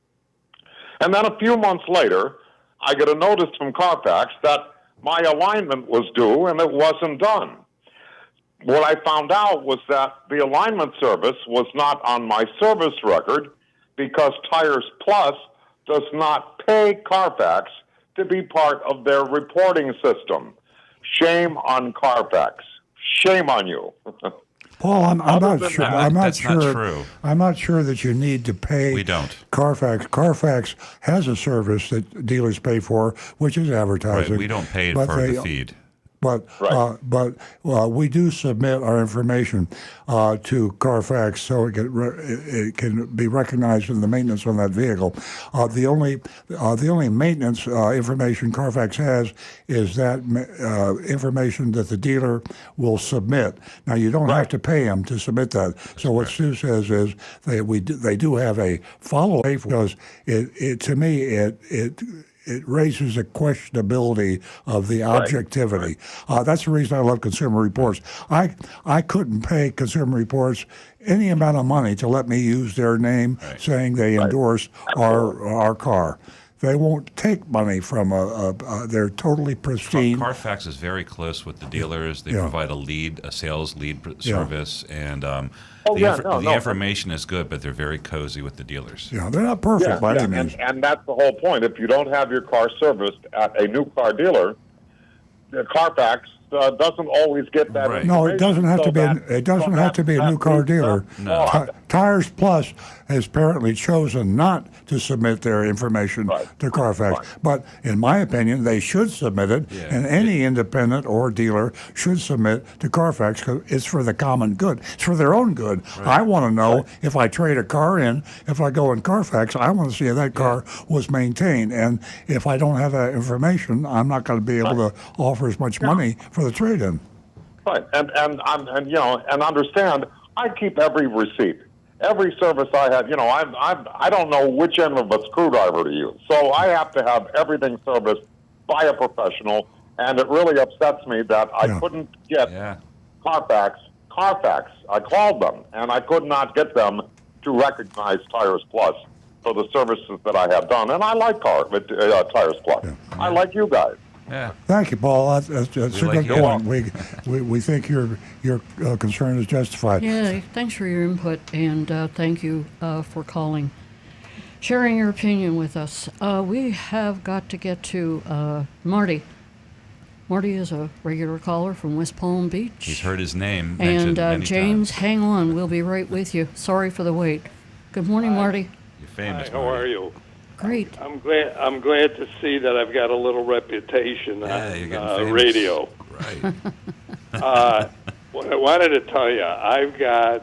and then a few months later, I get a notice from Carfax that my alignment was due and it wasn't done. What I found out was that the alignment service was not on my service record because Tires Plus does not pay Carfax to be part of their reporting system. Shame on Carfax. Shame on you. Paul, I'm not sure. that, I'm not that's sure. not true. I'm not sure that you need to pay. We don't. Carfax. Carfax has a service that dealers pay for, which is advertising. Right, we don't pay but for the feed. But we do submit our information to Carfax so it can be recognized in the maintenance on that vehicle. The only maintenance information Carfax has is that information that the dealer will submit. Now you don't have to pay them to submit that. So what Stu says is they do have a follow-up because it raises a questionability of the objectivity. That's the reason I love Consumer Reports. I couldn't pay Consumer Reports any amount of money to let me use their name saying they endorse our car. They won't take money from they're totally pristine. Carfax is very close with the dealers. They provide a sales lead service, and the information is good, but they're very cozy with the dealers. Yeah, they're not perfect by any means. And that's the whole point. If you don't have your car serviced at a new car dealer, the Carfax doesn't always get that. Right. No, it doesn't have to be. It doesn't have to be a new car dealer. No. Tires Plus has apparently chosen not to submit their information to Carfax. Right. But in my opinion, they should submit it, and any independent or dealer should submit to Carfax because it's for the common good. It's for their own good. I want to know if I trade a car in, if I go in Carfax, I want to see if that car was maintained. And if I don't have that information, I'm not going to be able to offer as much money for the trade-in. Right, and understand, I keep every receipt. Every service I have, I don't know which end of a screwdriver to use. So I have to have everything serviced by a professional, and it really upsets me that I couldn't get Carfax. I called them, and I could not get them to recognize Tires Plus for the services that I have done. And I like Tires Plus. I like you guys. Yeah. Thank you, Paul. That's a like good you. point. We think your concern is justified. Yeah, thanks for your input, and thank you for calling, sharing your opinion with us. We have got to get to Marty. Marty is a regular caller from West Palm Beach. He's heard his name mentioned And many James, times. hang on. We'll be right with you. Sorry for the wait. Good morning, Marty. You're famous. Hi, how are you? Great. I'm glad to see that I've got a little reputation you're getting on famous. radio. Right. What I wanted to tell you, I've got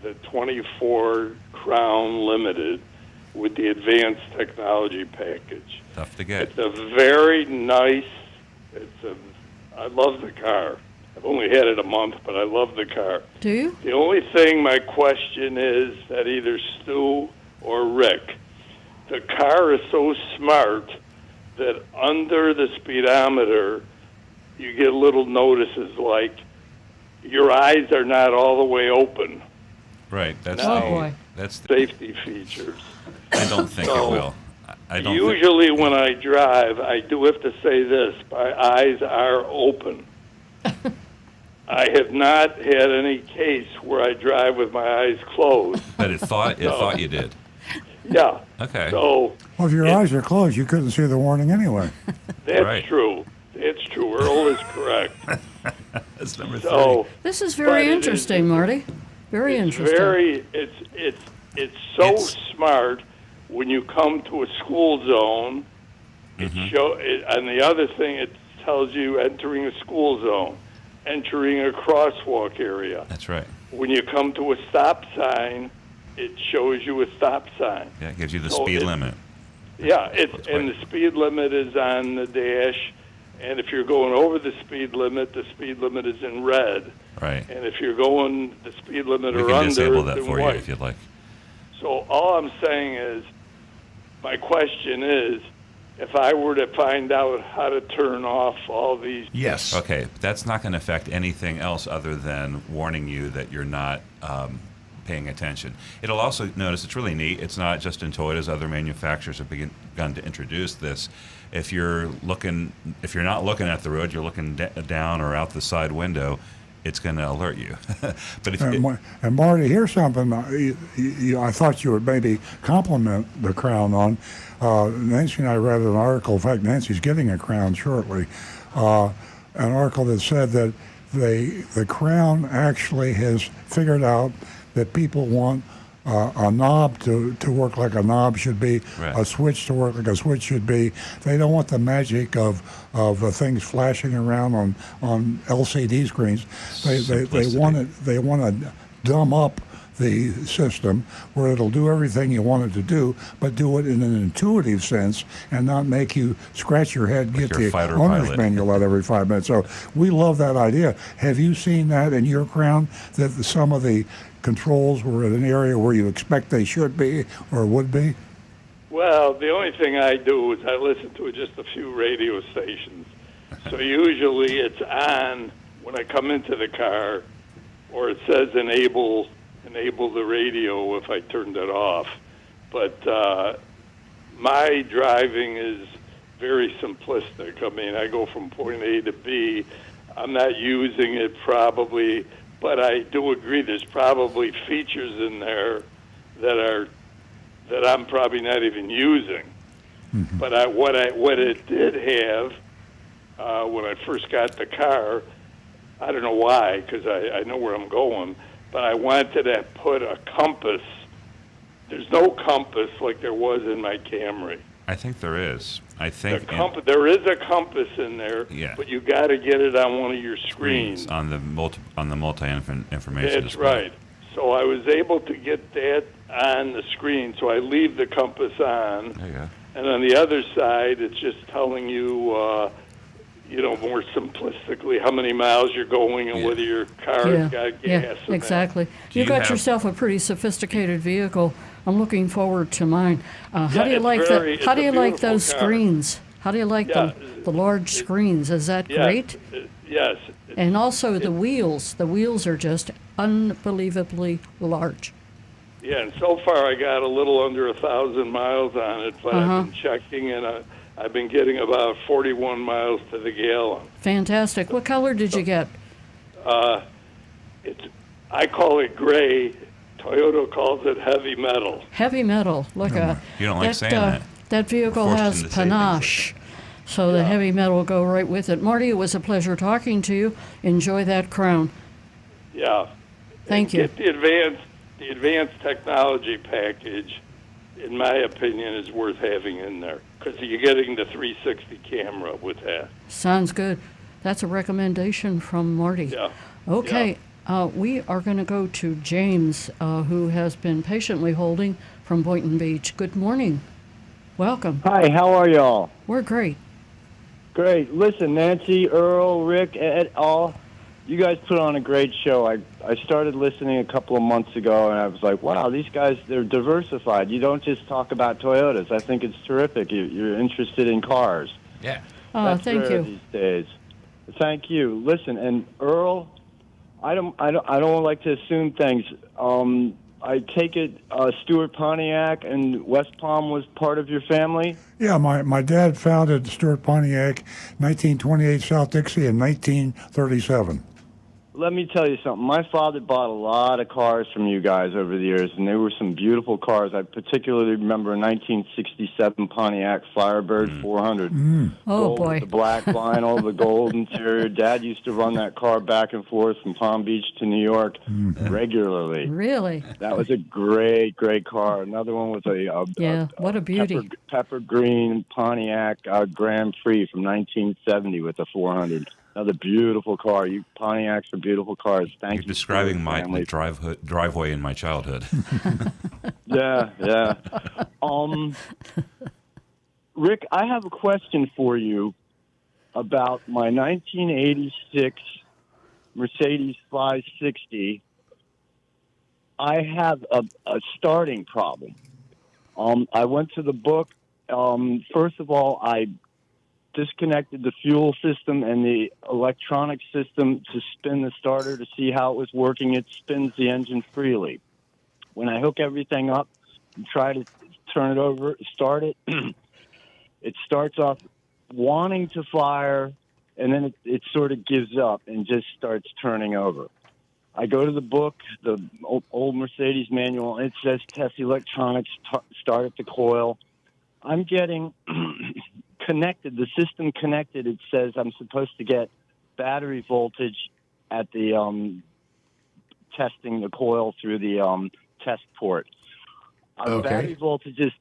the 24 Crown Limited with the advanced technology package. Tough to get. It's a very nice. I love the car. I've only had it a month, but I love the car. Do you? The only thing my question is that either Stu or Rick, the car is so smart that under the speedometer, you get little notices like your eyes are not all the way open. Right. That's That's safety features. I don't think it will. I don't. Usually when I drive, I do have to say this: my eyes are open. I have not had any case where I drive with my eyes closed. But it thought you did. Yeah. Okay. So. Well, if your eyes are closed, you couldn't see the warning anyway. That's true. It's true. Earl is correct. That's number so, this is very interesting, Marty. Very interesting. It's so smart when you come to a school zone. And the other thing, it tells you entering a school zone, entering a crosswalk area. That's right. When you come to a stop sign, it shows you a stop sign. Yeah, it gives you the speed limit. Yeah, and the speed limit is on the dash. And if you're going over the speed limit is in red. Right. And if you're going the speed limit We or can under, disable that it's in for you white. if you'd like. So all I'm saying is, my question is, if I were to find out how to turn off all these... Yes. Okay, that's not going to affect anything else other than warning you that you're not paying attention. It'll also notice, it's really neat, it's not just in Toyotas, other manufacturers have begun to introduce this. If you're not looking at the road, you're looking down or out the side window, it's going to alert you. But and Marty, here's something I thought you would maybe compliment the Crown on. Nancy and I read an article. In fact, Nancy's getting a Crown shortly. An article that said that the Crown actually has figured out that people want a knob to work like a knob should be, a switch to work like a switch should be. They don't want the magic of things flashing around on LCD screens. They want to dumb up the system where it'll do everything you want it to do, but do it in an intuitive sense and not make you scratch your head, get the owner's manual out every 5 minutes. So we love that idea. Have you seen that in your Crown, that some of the controls were in an area where you expect they should be or would be? Well, the only thing I do is I listen to just a few radio stations. So usually it's on when I come into the car, or it says enable the radio if I turned it off. But my driving is very simplistic. I mean, I go from point A to B. I'm not using it probably, but I do agree there's probably features in there that I'm probably not even using. Mm-hmm. But what it did have when I first got the car, I don't know why, because I know where I'm going, but I wanted to put a compass there's no compass like there was in my Camry. I think there is. I think There is a compass in there, Yeah. but you got to get it on one of your screens. on the multi information That's display. right. So I was able to get that on the screen. So I leave the compass on, There you go. and on the other side, it's just telling you, more simplistically, how many miles you're going and whether your car's got gas. Yeah, in exactly. Do You you got have- yourself a pretty sophisticated vehicle. I'm looking forward to mine. How do you it's like very- How do it's you a like beautiful those car. screens? How do you like the large screens? Is that great? Yes. And also the wheels. The wheels are just unbelievably large. Yeah, and so far I got a little under 1,000 miles on it, but I've been checking, and I've been getting about 41 miles to the gallon. Fantastic. What color did you get? I call it gray. Toyota calls it heavy metal. Heavy metal. Look, You don't like saying that. That vehicle Forced has them to say things like panache. So the heavy metal will go right with it. Marty, it was a pleasure talking to you. Enjoy that crown. Yeah. Thank you. Get the advanced technology package, in my opinion, is worth having in there because you're getting the 360 camera with that. Sounds good. That's a recommendation from Marty. Yeah. Okay. We are going to go to James, who has been patiently holding from Boynton Beach. Good morning. Welcome. Hi, how are y'all? We're great. Great. Listen, Nancy, Earl, Rick, Ed, all, you guys put on a great show. I started listening a couple of months ago, and I was like, wow, these guys, they're diversified. You don't just talk about Toyotas. I think it's terrific. You're interested in cars. Yeah. That's thank rare you. these days. Thank you. Listen, and Earl, I don't like to assume things. I take it Stuart Pontiac and West Palm was part of your family? Yeah, my dad founded Stuart Pontiac, 1928 South Dixie in 1937. Let me tell you something. My father bought a lot of cars from you guys over the years, and they were some beautiful cars. I particularly remember a 1967 Pontiac Firebird 400. Oh, Gold boy. with the black vinyl, the gold interior. Dad used to run that car back and forth from Palm Beach to New York regularly. Really? That was a great, great car. Another one was What a beauty. pepper green Pontiac Grand Prix from 1970 with the 400. Another beautiful car. You Pontiacs are beautiful cars. Thank you. You're describing my family. driveway in my childhood. Yeah. Rick, I have a question for you about my 1986 Mercedes 560. I have a starting problem. I went to the book. First of all, I disconnected the fuel system and the electronic system to spin the starter to see how it was working. It spins the engine freely. When I hook everything up and try to turn it over, start it, it starts off wanting to fire, and then it sort of gives up and just starts turning over. I go to the book, the old Mercedes manual, and it says test electronics, start at the coil. I'm getting connected, the system connected. It says I'm supposed to get battery voltage at the testing the coil through the test port. Okay. Battery voltage is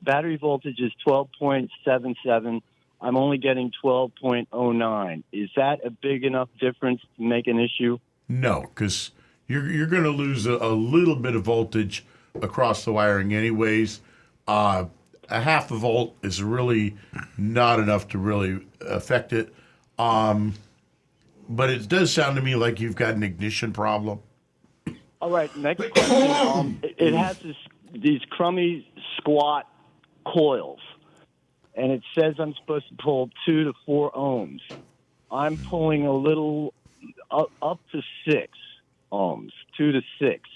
battery voltage is 12.77. I'm only getting 12.09. Is that a big enough difference to make an issue? No, because you're going to lose a little bit of voltage across the wiring anyways. A half a volt is really not enough to really affect it. But it does sound to me like you've got an ignition problem. All right, next question. It has these crummy, squat coils, and it says I'm supposed to pull 2 to 4 ohms. I'm pulling a little up to 6 ohms, 2 to 6.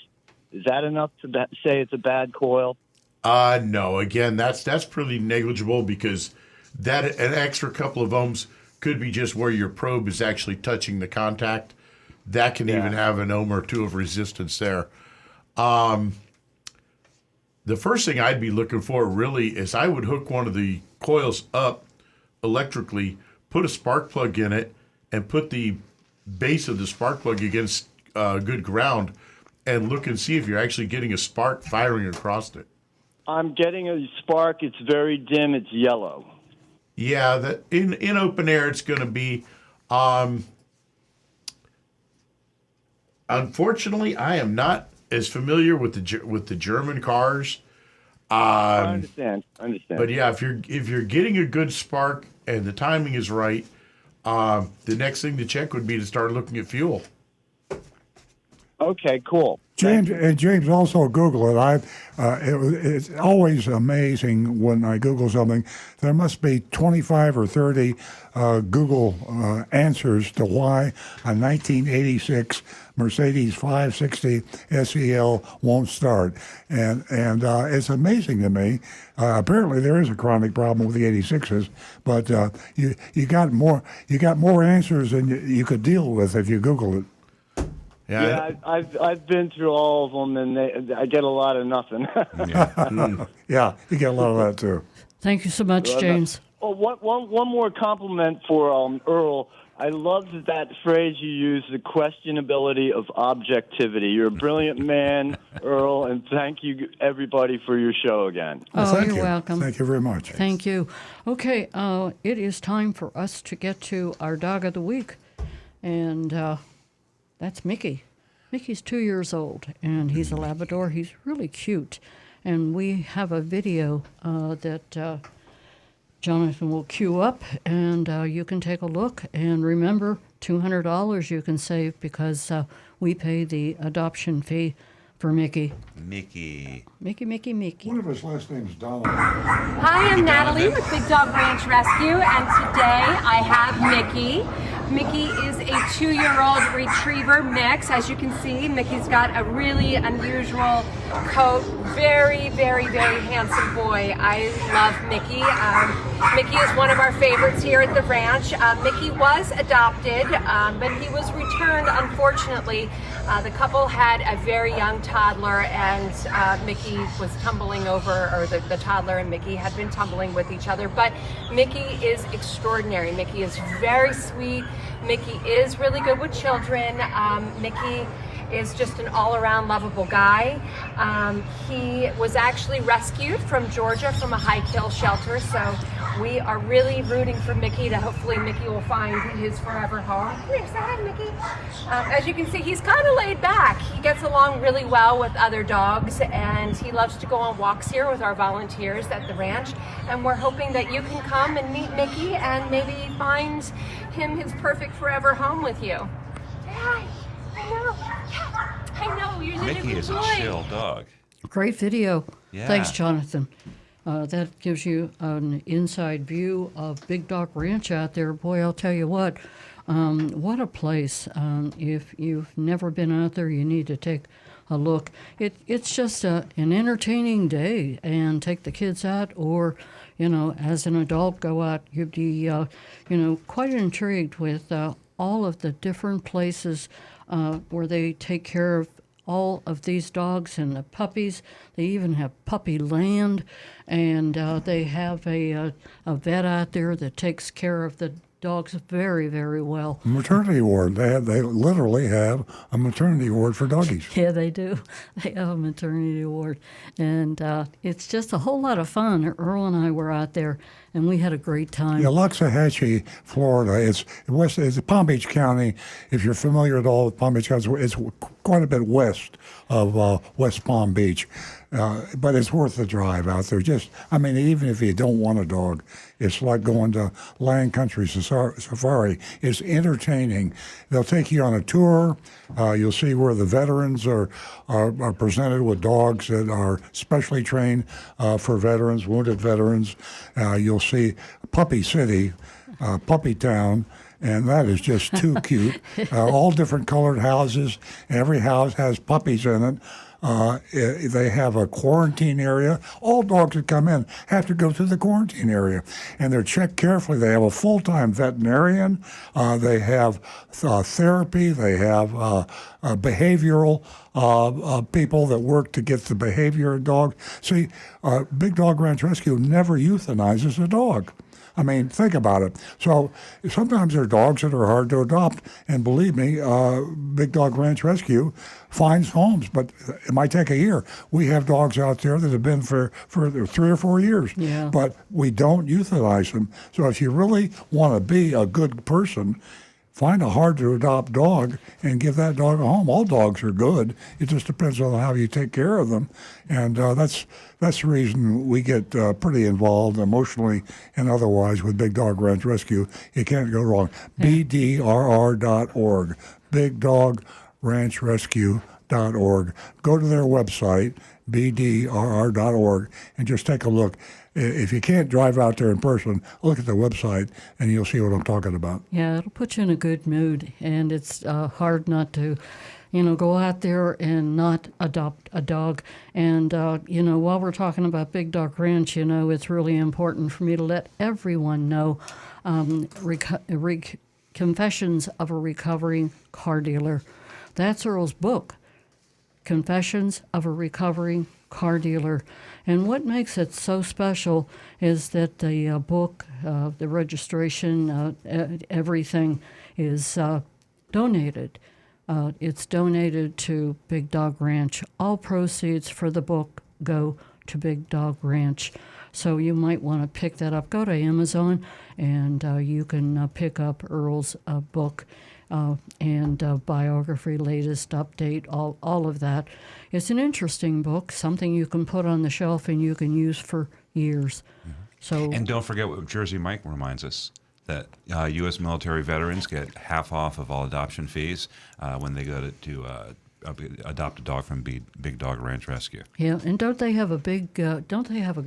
Is that enough to say it's a bad coil? No. Again, that's pretty negligible because that an extra couple of ohms could be just where your probe is actually touching the contact. That can even have an ohm or two of resistance there. The first thing I'd be looking for really is I would hook one of the coils up electrically, put a spark plug in it, and put the base of the spark plug against good ground, and look and see if you're actually getting a spark firing across it. I'm getting a spark. It's very dim. It's yellow. Yeah, that in open air it's going to be. Unfortunately, I am not as familiar with the German cars. I understand. But yeah, if you're getting a good spark and the timing is right, the next thing to check would be to start looking at fuel. Okay, cool. James, also Google it. It's always amazing when I Google something. There must be 25 or 30 Google answers to why a 1986 Mercedes 560 SEL won't start, and it's amazing to me. Apparently, there is a chronic problem with the 86s, but you got more answers than you could deal with if you Google it. Yeah, I've been through all of them, and I get a lot of nothing. Yeah, you get a lot of that too. Thank you so much, James. Oh, one more compliment for Earl. I love that phrase you use, the questionability of objectivity. You're a brilliant man, Earl, and thank you, everybody, for your show again. You're welcome. Thank you very much. Thank you. Okay, it is time for us to get to our dog of the week, and that's Mickey. Mickey's 2 years old, and he's a Labrador. He's really cute, and we have a video that Jonathan will queue up, and you can take a look. And remember, $200 you can save because we pay the adoption fee for Mickey. Mickey. One of his last names is Donald. Hi, I'm Natalie with Big Dog Ranch Rescue, and today I have Mickey. Mickey is a 2-year-old retriever mix. As you can see, Mickey's got a really unusual coat. Very, very, very handsome boy. I love Mickey. Mickey is one of our favorites here at the ranch. Mickey was adopted, but he was returned, unfortunately. The couple had a very young toddler, and Mickey was tumbling over, or the toddler and Mickey had been tumbling with each other. But Mickey is extraordinary. Mickey is very sweet. Mickey is really good with children. Mickey is just an all-around lovable guy. He was actually rescued from Georgia from a high kill shelter, so we are really rooting for Mickey to hopefully Mickey will find his forever home. Come here, say hi, Mickey. As you can see, he's kind of laid back. He gets along really well with other dogs, and he loves to go on walks here with our volunteers at the ranch, and we're hoping that you can come and meet Mickey and maybe find him his perfect forever home with you. Say hi. I know, you're such Mickey a good is boy. a chill dog. Great video. Yeah. Thanks, Jonathan. That gives you an inside view of Big Dog Ranch out there. Boy, I'll tell you what a place. If you've never been out there, you need to take a look. It's just an entertaining day, and take the kids out, or, as an adult, go out. You'd be, quite intrigued with all of the different places where they take care of all of these dogs and the puppies. They even have puppy land, and they have a vet out there that takes care of the dogs very, very well. Maternity ward. They literally have a maternity ward for doggies. Yeah, they do. They have a maternity ward, and it's just a whole lot of fun. Earl and I were out there, and we had a great time. Yeah, Loxahatchee, Florida. It's Palm Beach County. If you're familiar at all with Palm Beach County, it's quite a bit west of West Palm Beach. But it's worth the drive out there. Even if you don't want a dog, it's like going to Land Country Safari. It's entertaining. They'll take you on a tour. You'll see where the veterans are presented with dogs that are specially trained for veterans, wounded veterans. You'll see Puppy City, Puppy Town. And that is just too cute. All different colored houses. Every house has puppies in it. They have a quarantine area. All dogs that come in have to go through the quarantine area, and they're checked carefully. They have a full-time veterinarian. They have therapy. They have behavioral people that work to get the behavior of dog. See, Big Dog Ranch Rescue never euthanizes a dog. I mean, think about it. So sometimes there are dogs that are hard to adopt, and believe me, Big Dog Ranch Rescue finds homes, but it might take a year. We have dogs out there that have been for 3 or 4 years, but we don't euthanize them. So if you really want to be a good person, find a hard-to-adopt dog and give that dog a home. All dogs are good. It just depends on how you take care of them, and that's the reason we get pretty involved emotionally and otherwise with Big Dog Ranch Rescue. You can't go wrong. BDRR.org, BigDogRanchRescue.org. Go to their website, BDRR.org, and just take a look. If you can't drive out there in person, look at the website and you'll see what I'm talking about. Yeah, it'll put you in a good mood, and it's hard not to, go out there and not adopt a dog. And, while we're talking about Big Dog Ranch, it's really important for me to let everyone know Confessions of a Recovering Car Dealer. That's Earl's book, Confessions of a Recovering Car Dealer. And what makes it so special is that the book, the registration, everything is donated. It's donated to Big Dog Ranch. All proceeds for the book go to Big Dog Ranch. So you might want to pick that up. Go to Amazon and you can pick up Earl's book. And biography, latest update, all of that. It's an interesting book, something you can put on the shelf and you can use for years. So, and don't forget what Jersey Mike reminds us, that U.S. military veterans get half off of all adoption fees when they go to adopt a dog from Big Dog Ranch Rescue. Yeah, and don't they have a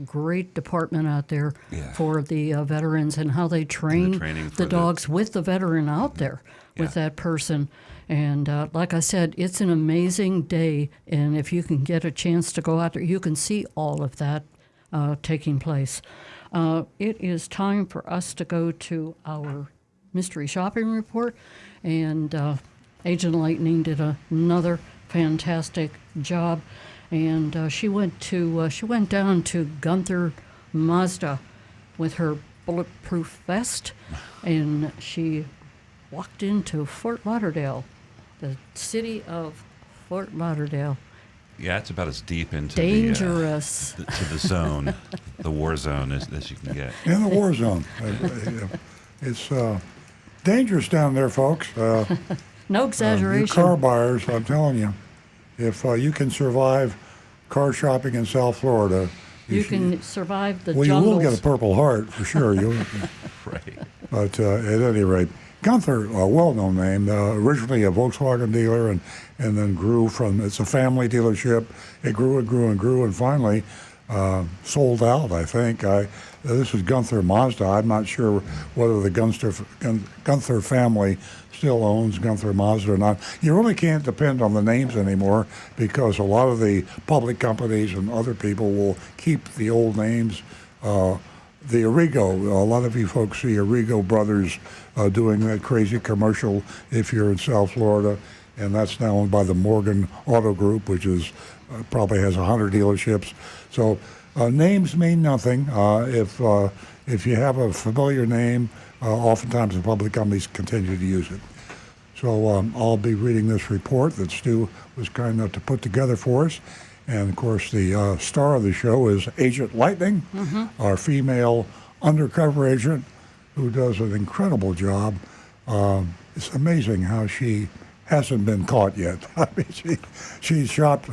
great department out there for the veterans and how they train the dogs with the veteran out there with that person. And like I said, it's an amazing day, and if you can get a chance to go out there, you can see all of that taking place. It is time for us to go to our mystery shopping report, and Agent Lightning did another fantastic job, and she went down to Gunther Mazda with her bulletproof vest, and she walked into Fort Lauderdale, the city of Fort Lauderdale. Yeah, it's about as deep into dangerous to the zone, the war zone as you can get. In the war zone, it's dangerous down there, folks. No exaggeration. You car buyers, I'm telling you, if you can survive car shopping in South Florida, you can survive the jungles. Well, you will get a Purple Heart for sure. Right. But at any rate, Gunther, a well-known name, originally a Volkswagen dealer, and then grew from. It's a family dealership. It grew and grew and grew, and finally sold out. I think. This is Gunther Mazda. I'm not sure whether the Gunther family still owns Gunther Mazda or not. You really can't depend on the names anymore because a lot of the public companies and other people will keep the old names. The Arrigo, a lot of you folks see Arrigo Brothers doing that crazy commercial if you're in South Florida, and that's now owned by the Morgan Auto Group, which is probably has 100 dealerships. So names mean nothing. If you have a familiar name, oftentimes the public companies continue to use it. So I'll be reading this report that Stu was kind enough to put together for us. And, of course, the star of the show is Agent Lightning, our female undercover agent who does an incredible job. It's amazing how she hasn't been caught yet. I mean, she's shopped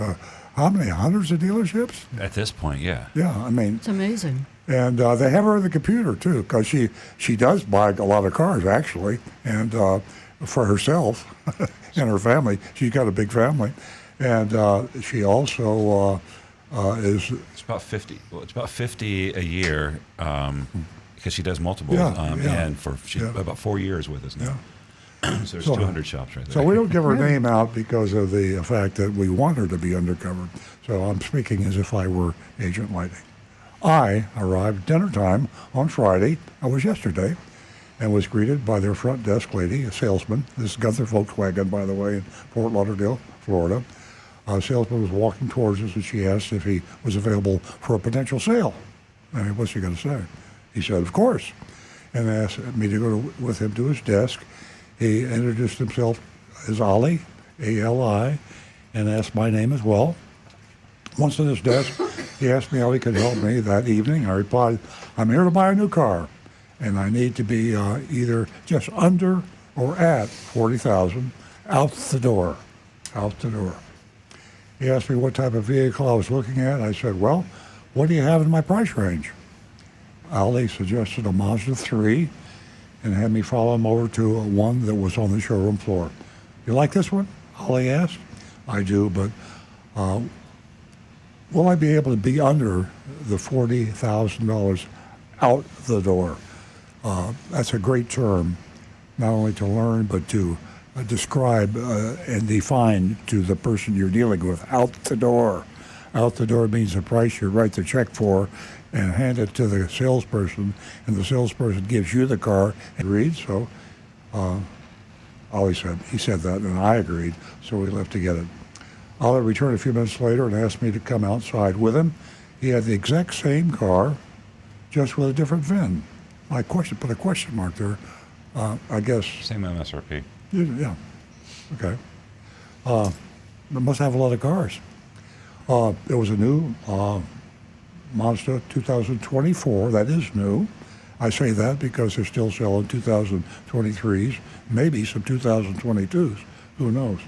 how many, hundreds of dealerships? At this point, yeah. Yeah, I mean. It's amazing. And they have her on the computer, too, because she does buy a lot of cars, actually, and for herself and her family. She's got a big family. And she also is. It's about 50. Well, it's about 50 a year because she does multiple. And she's about 4 years with us now. So there's 200 shops right there. So we don't give her name out because of the fact that we want her to be undercover. So I'm speaking as if I were Agent Lightning. I arrived dinner time on Friday. I was yesterday, and was greeted by their front desk lady, a salesman. This is Gunther Volkswagen, by the way, in Fort Lauderdale, Florida. A salesman was walking towards us, and she asked if he was available for a potential sale. I mean, what's she going to say? He said, of course, and asked me to go with him to his desk. He introduced himself as Ali, A-L-I, and asked my name as well. Once at his desk, he asked me how he could help me that evening. I replied, I'm here to buy a new car, and I need to be either just under or at $40,000 out the door. He asked me what type of vehicle I was looking at. I said, well, what do you have in my price range? Ali suggested a Mazda 3 and had me follow him over to one that was on the showroom floor. You like this one? Ali asked. I do, but will I be able to be under the $40,000 out the door? That's a great term, not only to learn, but to describe and define to the person you're dealing with. Out the door. Out the door means the price you write the check for and hand it to the salesperson, and the salesperson gives you the car and reads. So he said that, and I agreed, so we left to get it. Ali returned a few minutes later and asked me to come outside with him. He had the exact same car, just with a different VIN. I put a question mark there. I guess. Same MSRP. Yeah. Okay. It must have a lot of cars. It was a new Mazda 2024. That is new. I say that because they're still selling 2023s, maybe some 2022s. Who knows?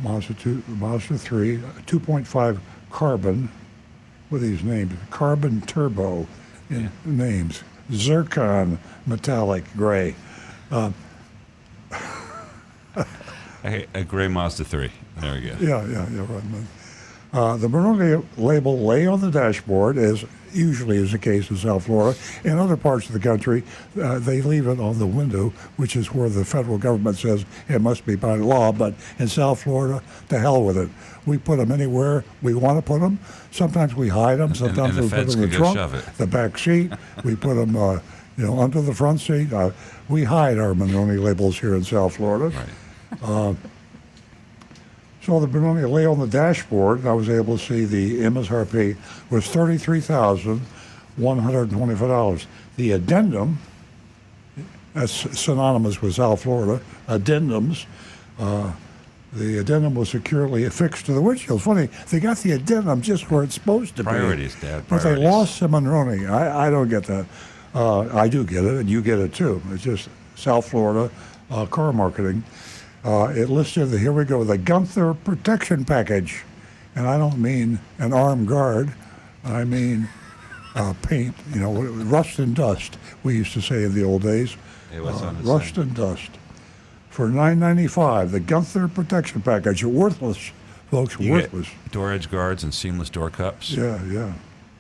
Mazda 3, 2.5 carbon. What are these names? Carbon turbo names. Zircon metallic gray. A gray Mazda 3. There we go. Yeah, right. The Benoni label lay on the dashboard, as usually is the case in South Florida. In other parts of the country, they leave it on the window, which is where the federal government says it must be by law. But in South Florida, to hell with it. We put them anywhere we want to put them. Sometimes we hide them. Sometimes and we put them in the trunk, the back seat. We put them, under the front seat. We hide our Benoni labels here in South Florida. Right. So the Benoni lay on the dashboard, and I was able to see the MSRP was $33,125. The addendum, that's synonymous with South Florida, addendums, the addendum was securely affixed to the windshield. Funny, they got the addendum just where it's supposed to Priorities, be. Dad, But they lost the Benoni. I don't get that. I do get it, and you get it too. It's just South Florida car marketing. It listed, here we go, the Gunther Protection Package. And I don't mean an armed guard. I mean paint, rust and dust, we used to say in the old days. Rust and dust. For $9.95, the Gunther Protection Package. Worthless, folks, worthless. Door edge guards and seamless door cups. Yeah.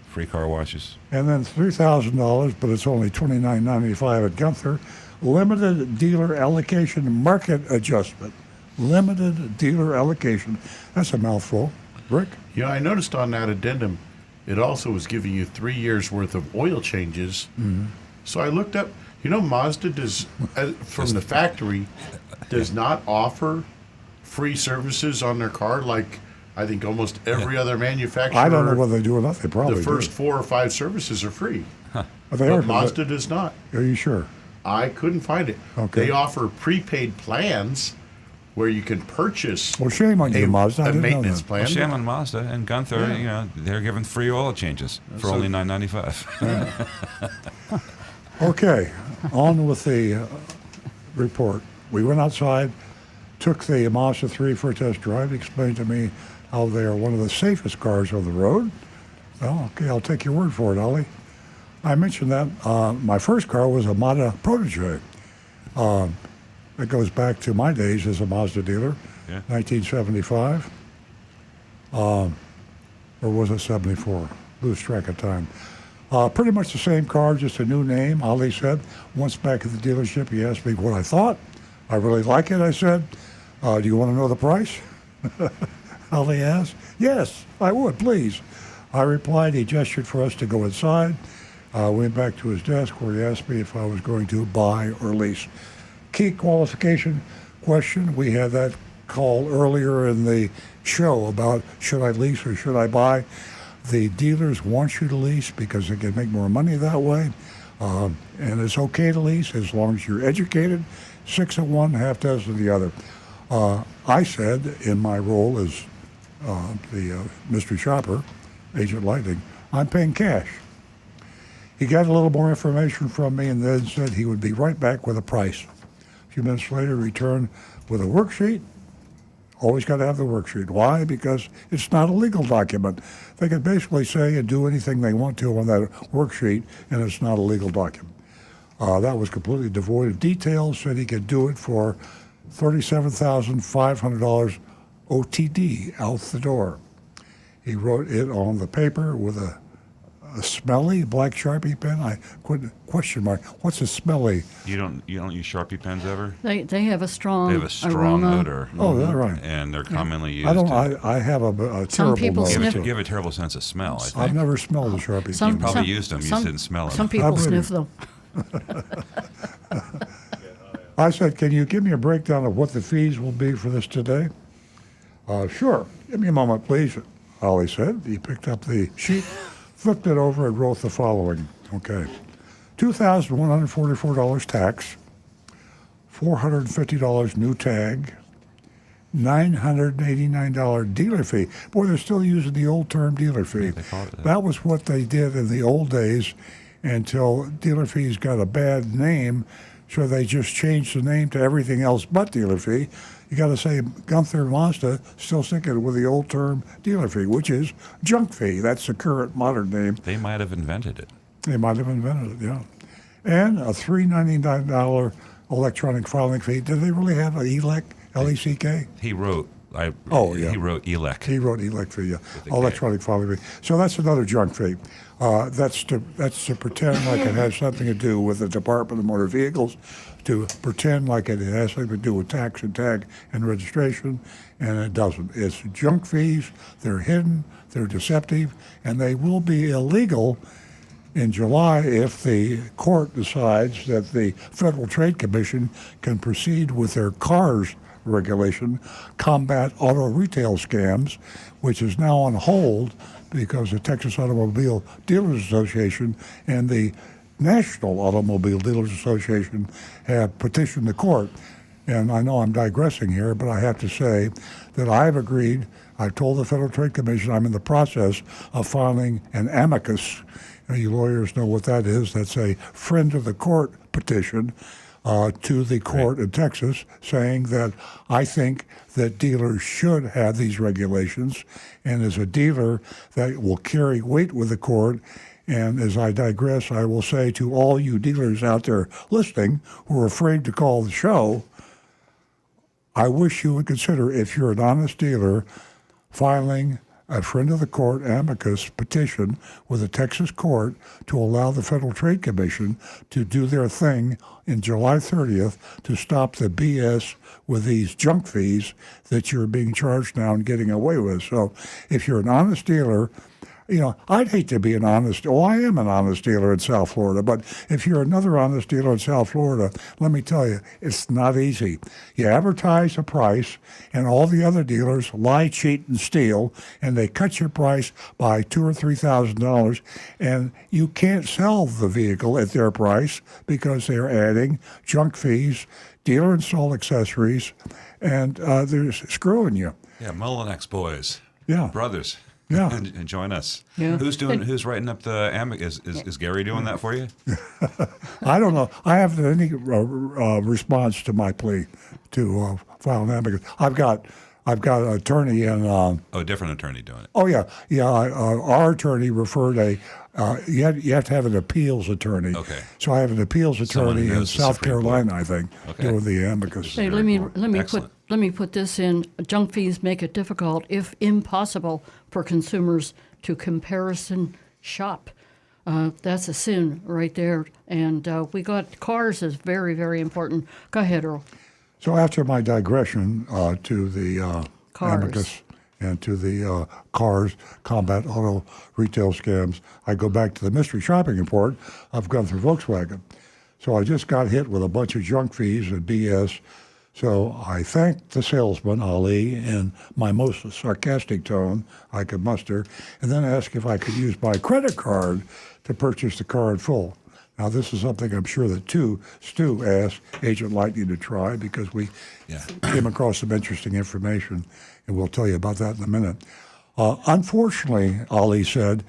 Free car washes. And then $3,000, but it's only $29.95 at Gunther. Limited dealer allocation market adjustment. Limited dealer allocation. That's a mouthful. Rick? Yeah, I noticed on that addendum, it also was giving you 3 years worth of oil changes. Mm-hmm. So I looked up, Mazda does, from the factory, does not offer free services on their car like I think almost every other manufacturer. I don't know whether they do or not. They probably The first do. 4 or 5 services are free. But Mazda does not. Are you sure? I couldn't find it. Okay. They offer prepaid plans where you can purchase Well, shame on you, Mazda. I a didn't know maintenance that. plan. Well, shame on Mazda and Gunther. They're giving free oil changes for only $9.95. Okay, on with the report. We went outside, took the Mazda 3 for a test drive, explained to me how they are one of the safest cars on the road. Well, okay, I'll take your word for it, Ollie. I mentioned that my first car was a Mazda Protege. It goes back to my days as a Mazda dealer, 1975. Or was it 74? Lose track of time. Pretty much the same car, just a new name, Ali said. Once back at the dealership, he asked me what I thought. I really like it, I said. Do you want to know the price? Ali asked. Yes, I would, please. I replied. He gestured for us to go inside. Went back to his desk where he asked me if I was going to buy or lease. Key qualification question. We had that call earlier in the show about should I lease or should I buy. The dealers want you to lease because they can make more money that way. And it's okay to lease as long as you're educated. 6 of one, half dozen of the other. I said in my role as the mystery shopper, Agent Lightning, I'm paying cash. He got a little more information from me and then said he would be right back with a price. A few minutes later, returned with a worksheet. Always got to have the worksheet. Why? Because it's not a legal document. They can basically say and do anything they want to on that worksheet, and it's not a legal document. That was completely devoid of details. Said he could do it for $37,500 OTD out the door. He wrote it on the paper with a smelly black Sharpie pen. I question mark. What's a smelly? You don't use Sharpie pens ever? They have a strong They have a strong aroma. odor. Oh, that's right. And they're commonly used. I have a terrible people nose. sniff- Give a terrible sense of smell, I think. I've never smelled a Sharpie Some- You pen. probably used them. You just didn't smell them. Some people sniff them. I said, can you give me a breakdown of what the fees will be for this today? Sure. Give me a moment, please. Ollie said. He picked up the sheet, flipped it over, and wrote the following. Okay. $2,144 tax, $450 new tag, $989 dealer fee. Boy, they're still using the old term dealer fee. They call it that. That was what they did in the old days until dealer fees got a bad name, so they just changed the name to everything else but dealer fee. You got to say Gunther and Mazda still sticking with the old term dealer fee, which is junk fee. That's the current modern name. They might have invented it. They might have invented it, yeah. And a $399 electronic filing fee. Did they really have an ELEC, L-E-C-K? He wrote. Yeah. He wrote ELEC. He wrote ELEC fee, yeah. With a K. Electronic filing fee. So that's another junk fee. That's to pretend like it has something to do with the Department of Motor Vehicles, to pretend like it has something to do with tax and tag and registration, and it doesn't. It's junk fees. They're hidden. They're deceptive, and they will be illegal in July if the court decides that the Federal Trade Commission can proceed with their cars regulation, combat auto retail scams, which is now on hold because the Texas Automobile Dealers Association and the National Automobile Dealers Association have petitioned the court. And I know I'm digressing here, but I have to say that I've agreed. I've told the Federal Trade Commission I'm in the process of filing an amicus. You lawyers know what that is. That's a friend of the court petition to the court in Texas, saying that I think that dealers should have these regulations, and as a dealer that will carry weight with the court. And as I digress, I will say to all you dealers out there listening who are afraid to call the show, I wish you would consider, if you're an honest dealer, filing a friend of the court amicus petition with the Texas court to allow the Federal Trade Commission to do their thing in July 30th to stop the BS with these junk fees that you're being charged now and getting away with. So if you're an honest dealer, I'd hate to be an honest, I am an honest dealer in South Florida, but if you're another honest dealer in South Florida, let me tell you, it's not easy. You advertise a price, and all the other dealers lie, cheat, and steal, and they cut your price by $2,000 or $3,000, and you can't sell the vehicle at their price because they're adding junk fees, dealer install accessories, and they're screwing you. Yeah, Mullinex boys. Yeah. Brothers. Yeah. And join us. Yeah. Who's writing up the amicus? Is Gary doing that for you? I don't know. I haven't had any response to my plea to file an amicus. I've got an attorney and a different attorney doing it. Oh yeah. Our attorney referred you have to have an appeals attorney. Okay. So I have an appeals Someone attorney who in knows the South Supreme Carolina, Court. I think, Okay. doing the amicus. Hey, let me put this in. Junk fees make it difficult, if impossible, for consumers to comparison shop. That's a sin right there. And we got cars is very, very important. Go ahead, Earl. So after my digression to the Cars. amicus and to the cars, combat auto retail scams, I go back to the mystery shopping report I've gone through Volkswagen. So I just got hit with a bunch of junk fees and BS So I thanked the salesman, Ali, in my most sarcastic tone I could muster, and then asked if I could use my credit card to purchase the car in full. Now, this is something I'm sure that Stu asked Agent Lightning to try because we came across some interesting information, and we'll tell you about that in a minute. Unfortunately, Ali said,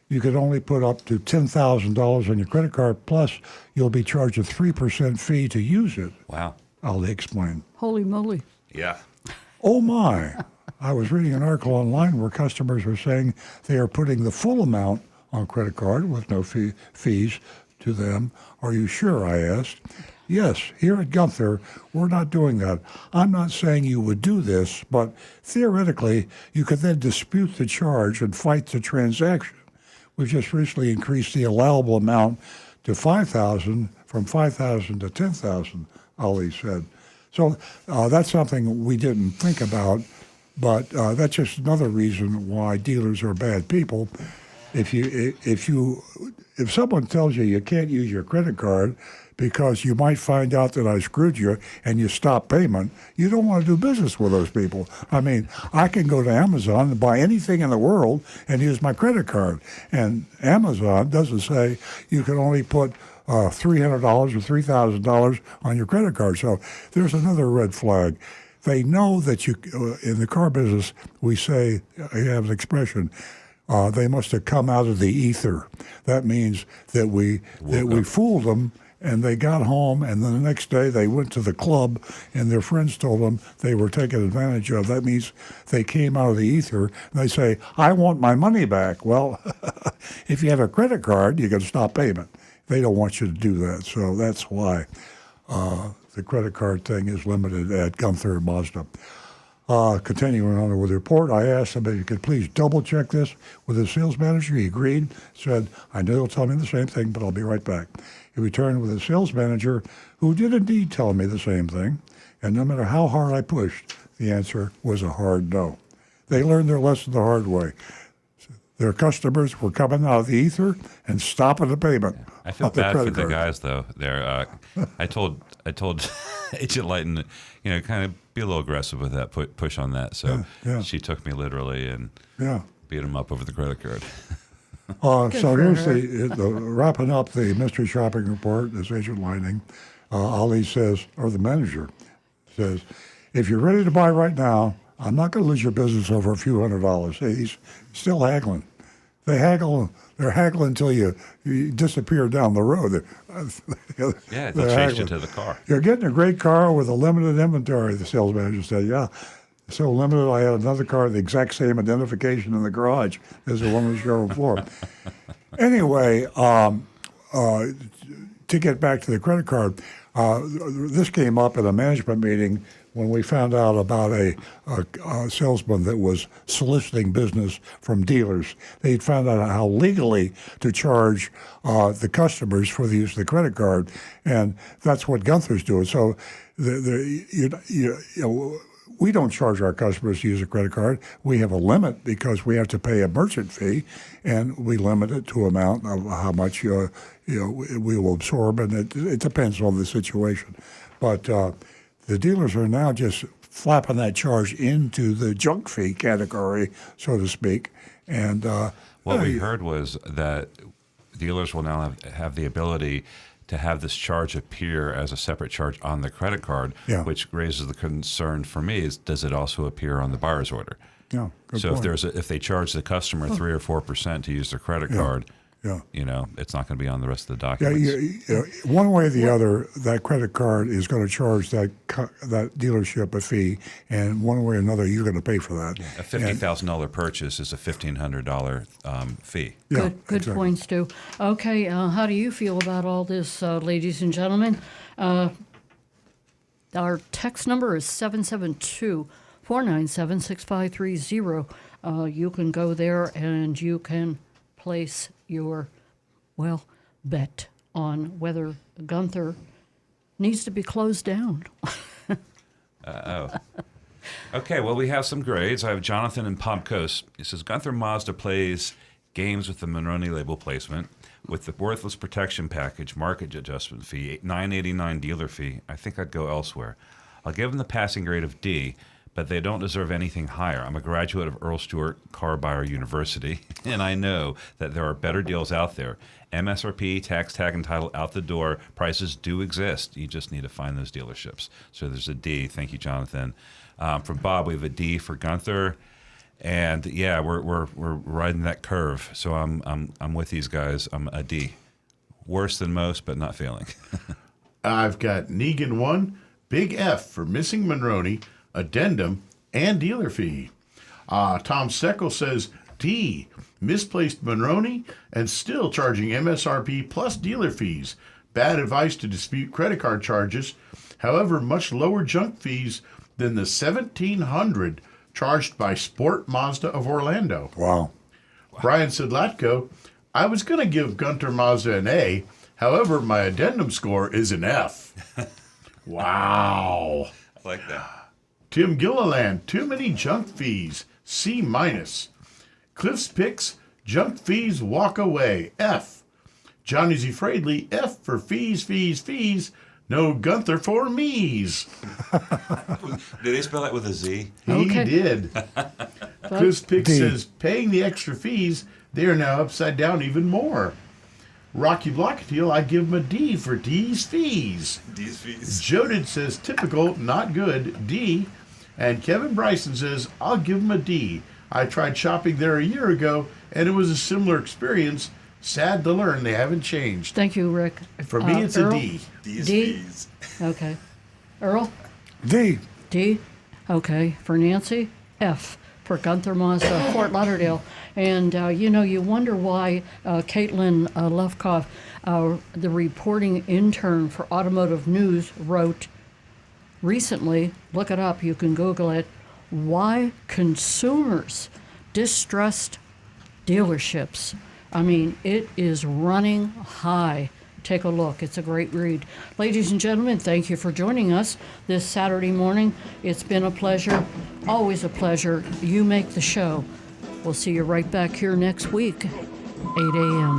you could only put up to $10,000 on your credit card, plus you'll be charged a 3% fee to use it. Wow. Ali explained. Holy moly. Yeah. Oh, my. I was reading an article online where customers were saying they are putting the full amount on credit card with no fees to them. Are you sure? I asked. Yes, here at Gunther, we're not doing that. I'm not saying you would do this, but theoretically, you could then dispute the charge and fight the transaction. We've just recently increased the allowable amount to $5,000 from $5,000 to $10,000, Ali said. So that's something we didn't think about, but that's just another reason why dealers are bad people. If someone tells you you can't use your credit card because you might find out that I screwed you and you stop payment, you don't want to do business with those people. I mean, I can go to Amazon and buy anything in the world and use my credit card. And Amazon doesn't say you can only put $300 or $3,000 on your credit card. So there's another red flag. They know that you, in the car business, we say, I have an expression, they must have come out of the ether. That means that we fooled them, and they got home, and then the next day they went to the club, and their friends told them they were taken advantage of. That means they came out of the ether, and they say, I want my money back. Well, if you have a credit card, you can stop payment. They don't want you to do that, so that's why the credit card thing is limited at Gunther and Mazda. Continuing on with the report, I asked him if he could please double-check this with his sales manager. He agreed, said, I know he'll tell me the same thing, but I'll be right back. He returned with his sales manager, who did indeed tell me the same thing, and no matter how hard I pushed, the answer was a hard no. They learned their lesson the hard way. Their customers were coming out of the ether and stopping the payment. I feel bad for the guys, though. There, I told Agent Lighten, kind of be a little aggressive with that push on that. So she took me literally and beat him up over the credit card. So here's the wrapping up the mystery shopping report. Is Agent Lightning. Ali says, or the manager says, if you're ready to buy right now, I'm not going to lose your business over a few $100s. He's still haggling. They're haggling until you disappear down the road. Yeah, they'll chase you to the car. You're getting a great car with a limited inventory, the sales manager said. Yeah, so limited, I had another car, the exact same identification in the garage as the one on the showroom floor. Anyway, to get back to the credit card, this came up at a management meeting when we found out about a salesman that was soliciting business from dealers. They'd found out how legally to charge the customers for the use of the credit card, and that's what Gunther's doing. So we don't charge our customers to use a credit card. We have a limit because we have to pay a merchant fee, and we limit it to amount of how much we will absorb, and it depends on the situation. But the dealers are now just flapping that charge into the junk fee category, so to speak. And what we heard was that dealers will now have the ability to have this charge appear as a separate charge on the credit card, which raises the concern for me is, does it also appear on the buyer's order? Yeah, good so point. if they charge the customer 3 or 4% to use their credit card, it's not going to be on the rest of the documents. One way or the other, that credit card is going to charge that dealership a fee, and one way or another, you're going to pay for that. A $50,000 purchase is a $1,500 fee. Good point, Stu. Okay, how do you feel about all this, ladies and gentlemen? Our text number is 772-497-6530. You can go there and you can place your, bet on whether Gunther needs to be closed down. Okay, well, we have some grades. I have Jonathan in Palm Coast. He says, Gunther Mazda plays games with the Monroney label placement. With the worthless protection package, market adjustment fee, $9.89 dealer fee, I think I'd go elsewhere. I'll give them the passing grade of D, but they don't deserve anything higher. I'm a graduate of Earl Stewart Car Buyer University, and I know that there are better deals out there. MSRP, tax tag, and title out the door. Prices do exist. You just need to find those dealerships. So there's a D. Thank you, Jonathan. From Bob, we have a D for Gunther. And yeah, we're riding that curve. So I'm with these guys. I'm a D. Worse than most, but not failing. I've got Negan 1, big F for missing Monroney, addendum, and dealer fee. Tom Steckel says D, misplaced Monroney and still charging MSRP plus dealer fees. Bad advice to dispute credit card charges. However, much lower junk fees than the $1,700 charged by Sport Mazda of Orlando. Wow. Brian Sidlatko, I was going to give Gunter Mazda an A. However, my addendum score is an F. Wow. I like that. Tim Gilliland, too many junk fees, C minus. Cliff's Picks, junk fees, walk away, F. Johnny Z. Fradley, F for fees. No Gunther for me's. Did they spell that with a Z? He did. Cliff's Picks says, paying the extra fees, they are now upside down even more. Rocky Blockatiel, I give him a D for D's fees. D's fees. Jodid says, typical, not good, D. And Kevin Bryson says, I'll give him a D. I tried shopping there a year ago, and it was a similar experience. Sad to learn they haven't changed. Thank you, Rick. For me, it's Earl? a D. D's D? fees. Okay. Earl? D. D. Okay. For Nancy? F. For Gunther Mazda, Fort Lauderdale. And, you wonder why Caitlin Lefkoff, the reporting intern for Automotive News, wrote recently, look it up, you can Google it, why consumers distrust dealerships. I mean, it is running high. Take a look. It's a great read. Ladies and gentlemen, thank you for joining us this Saturday morning. It's been a pleasure. Always a pleasure. You make the show. We'll see you right back here next week, 8 a.m.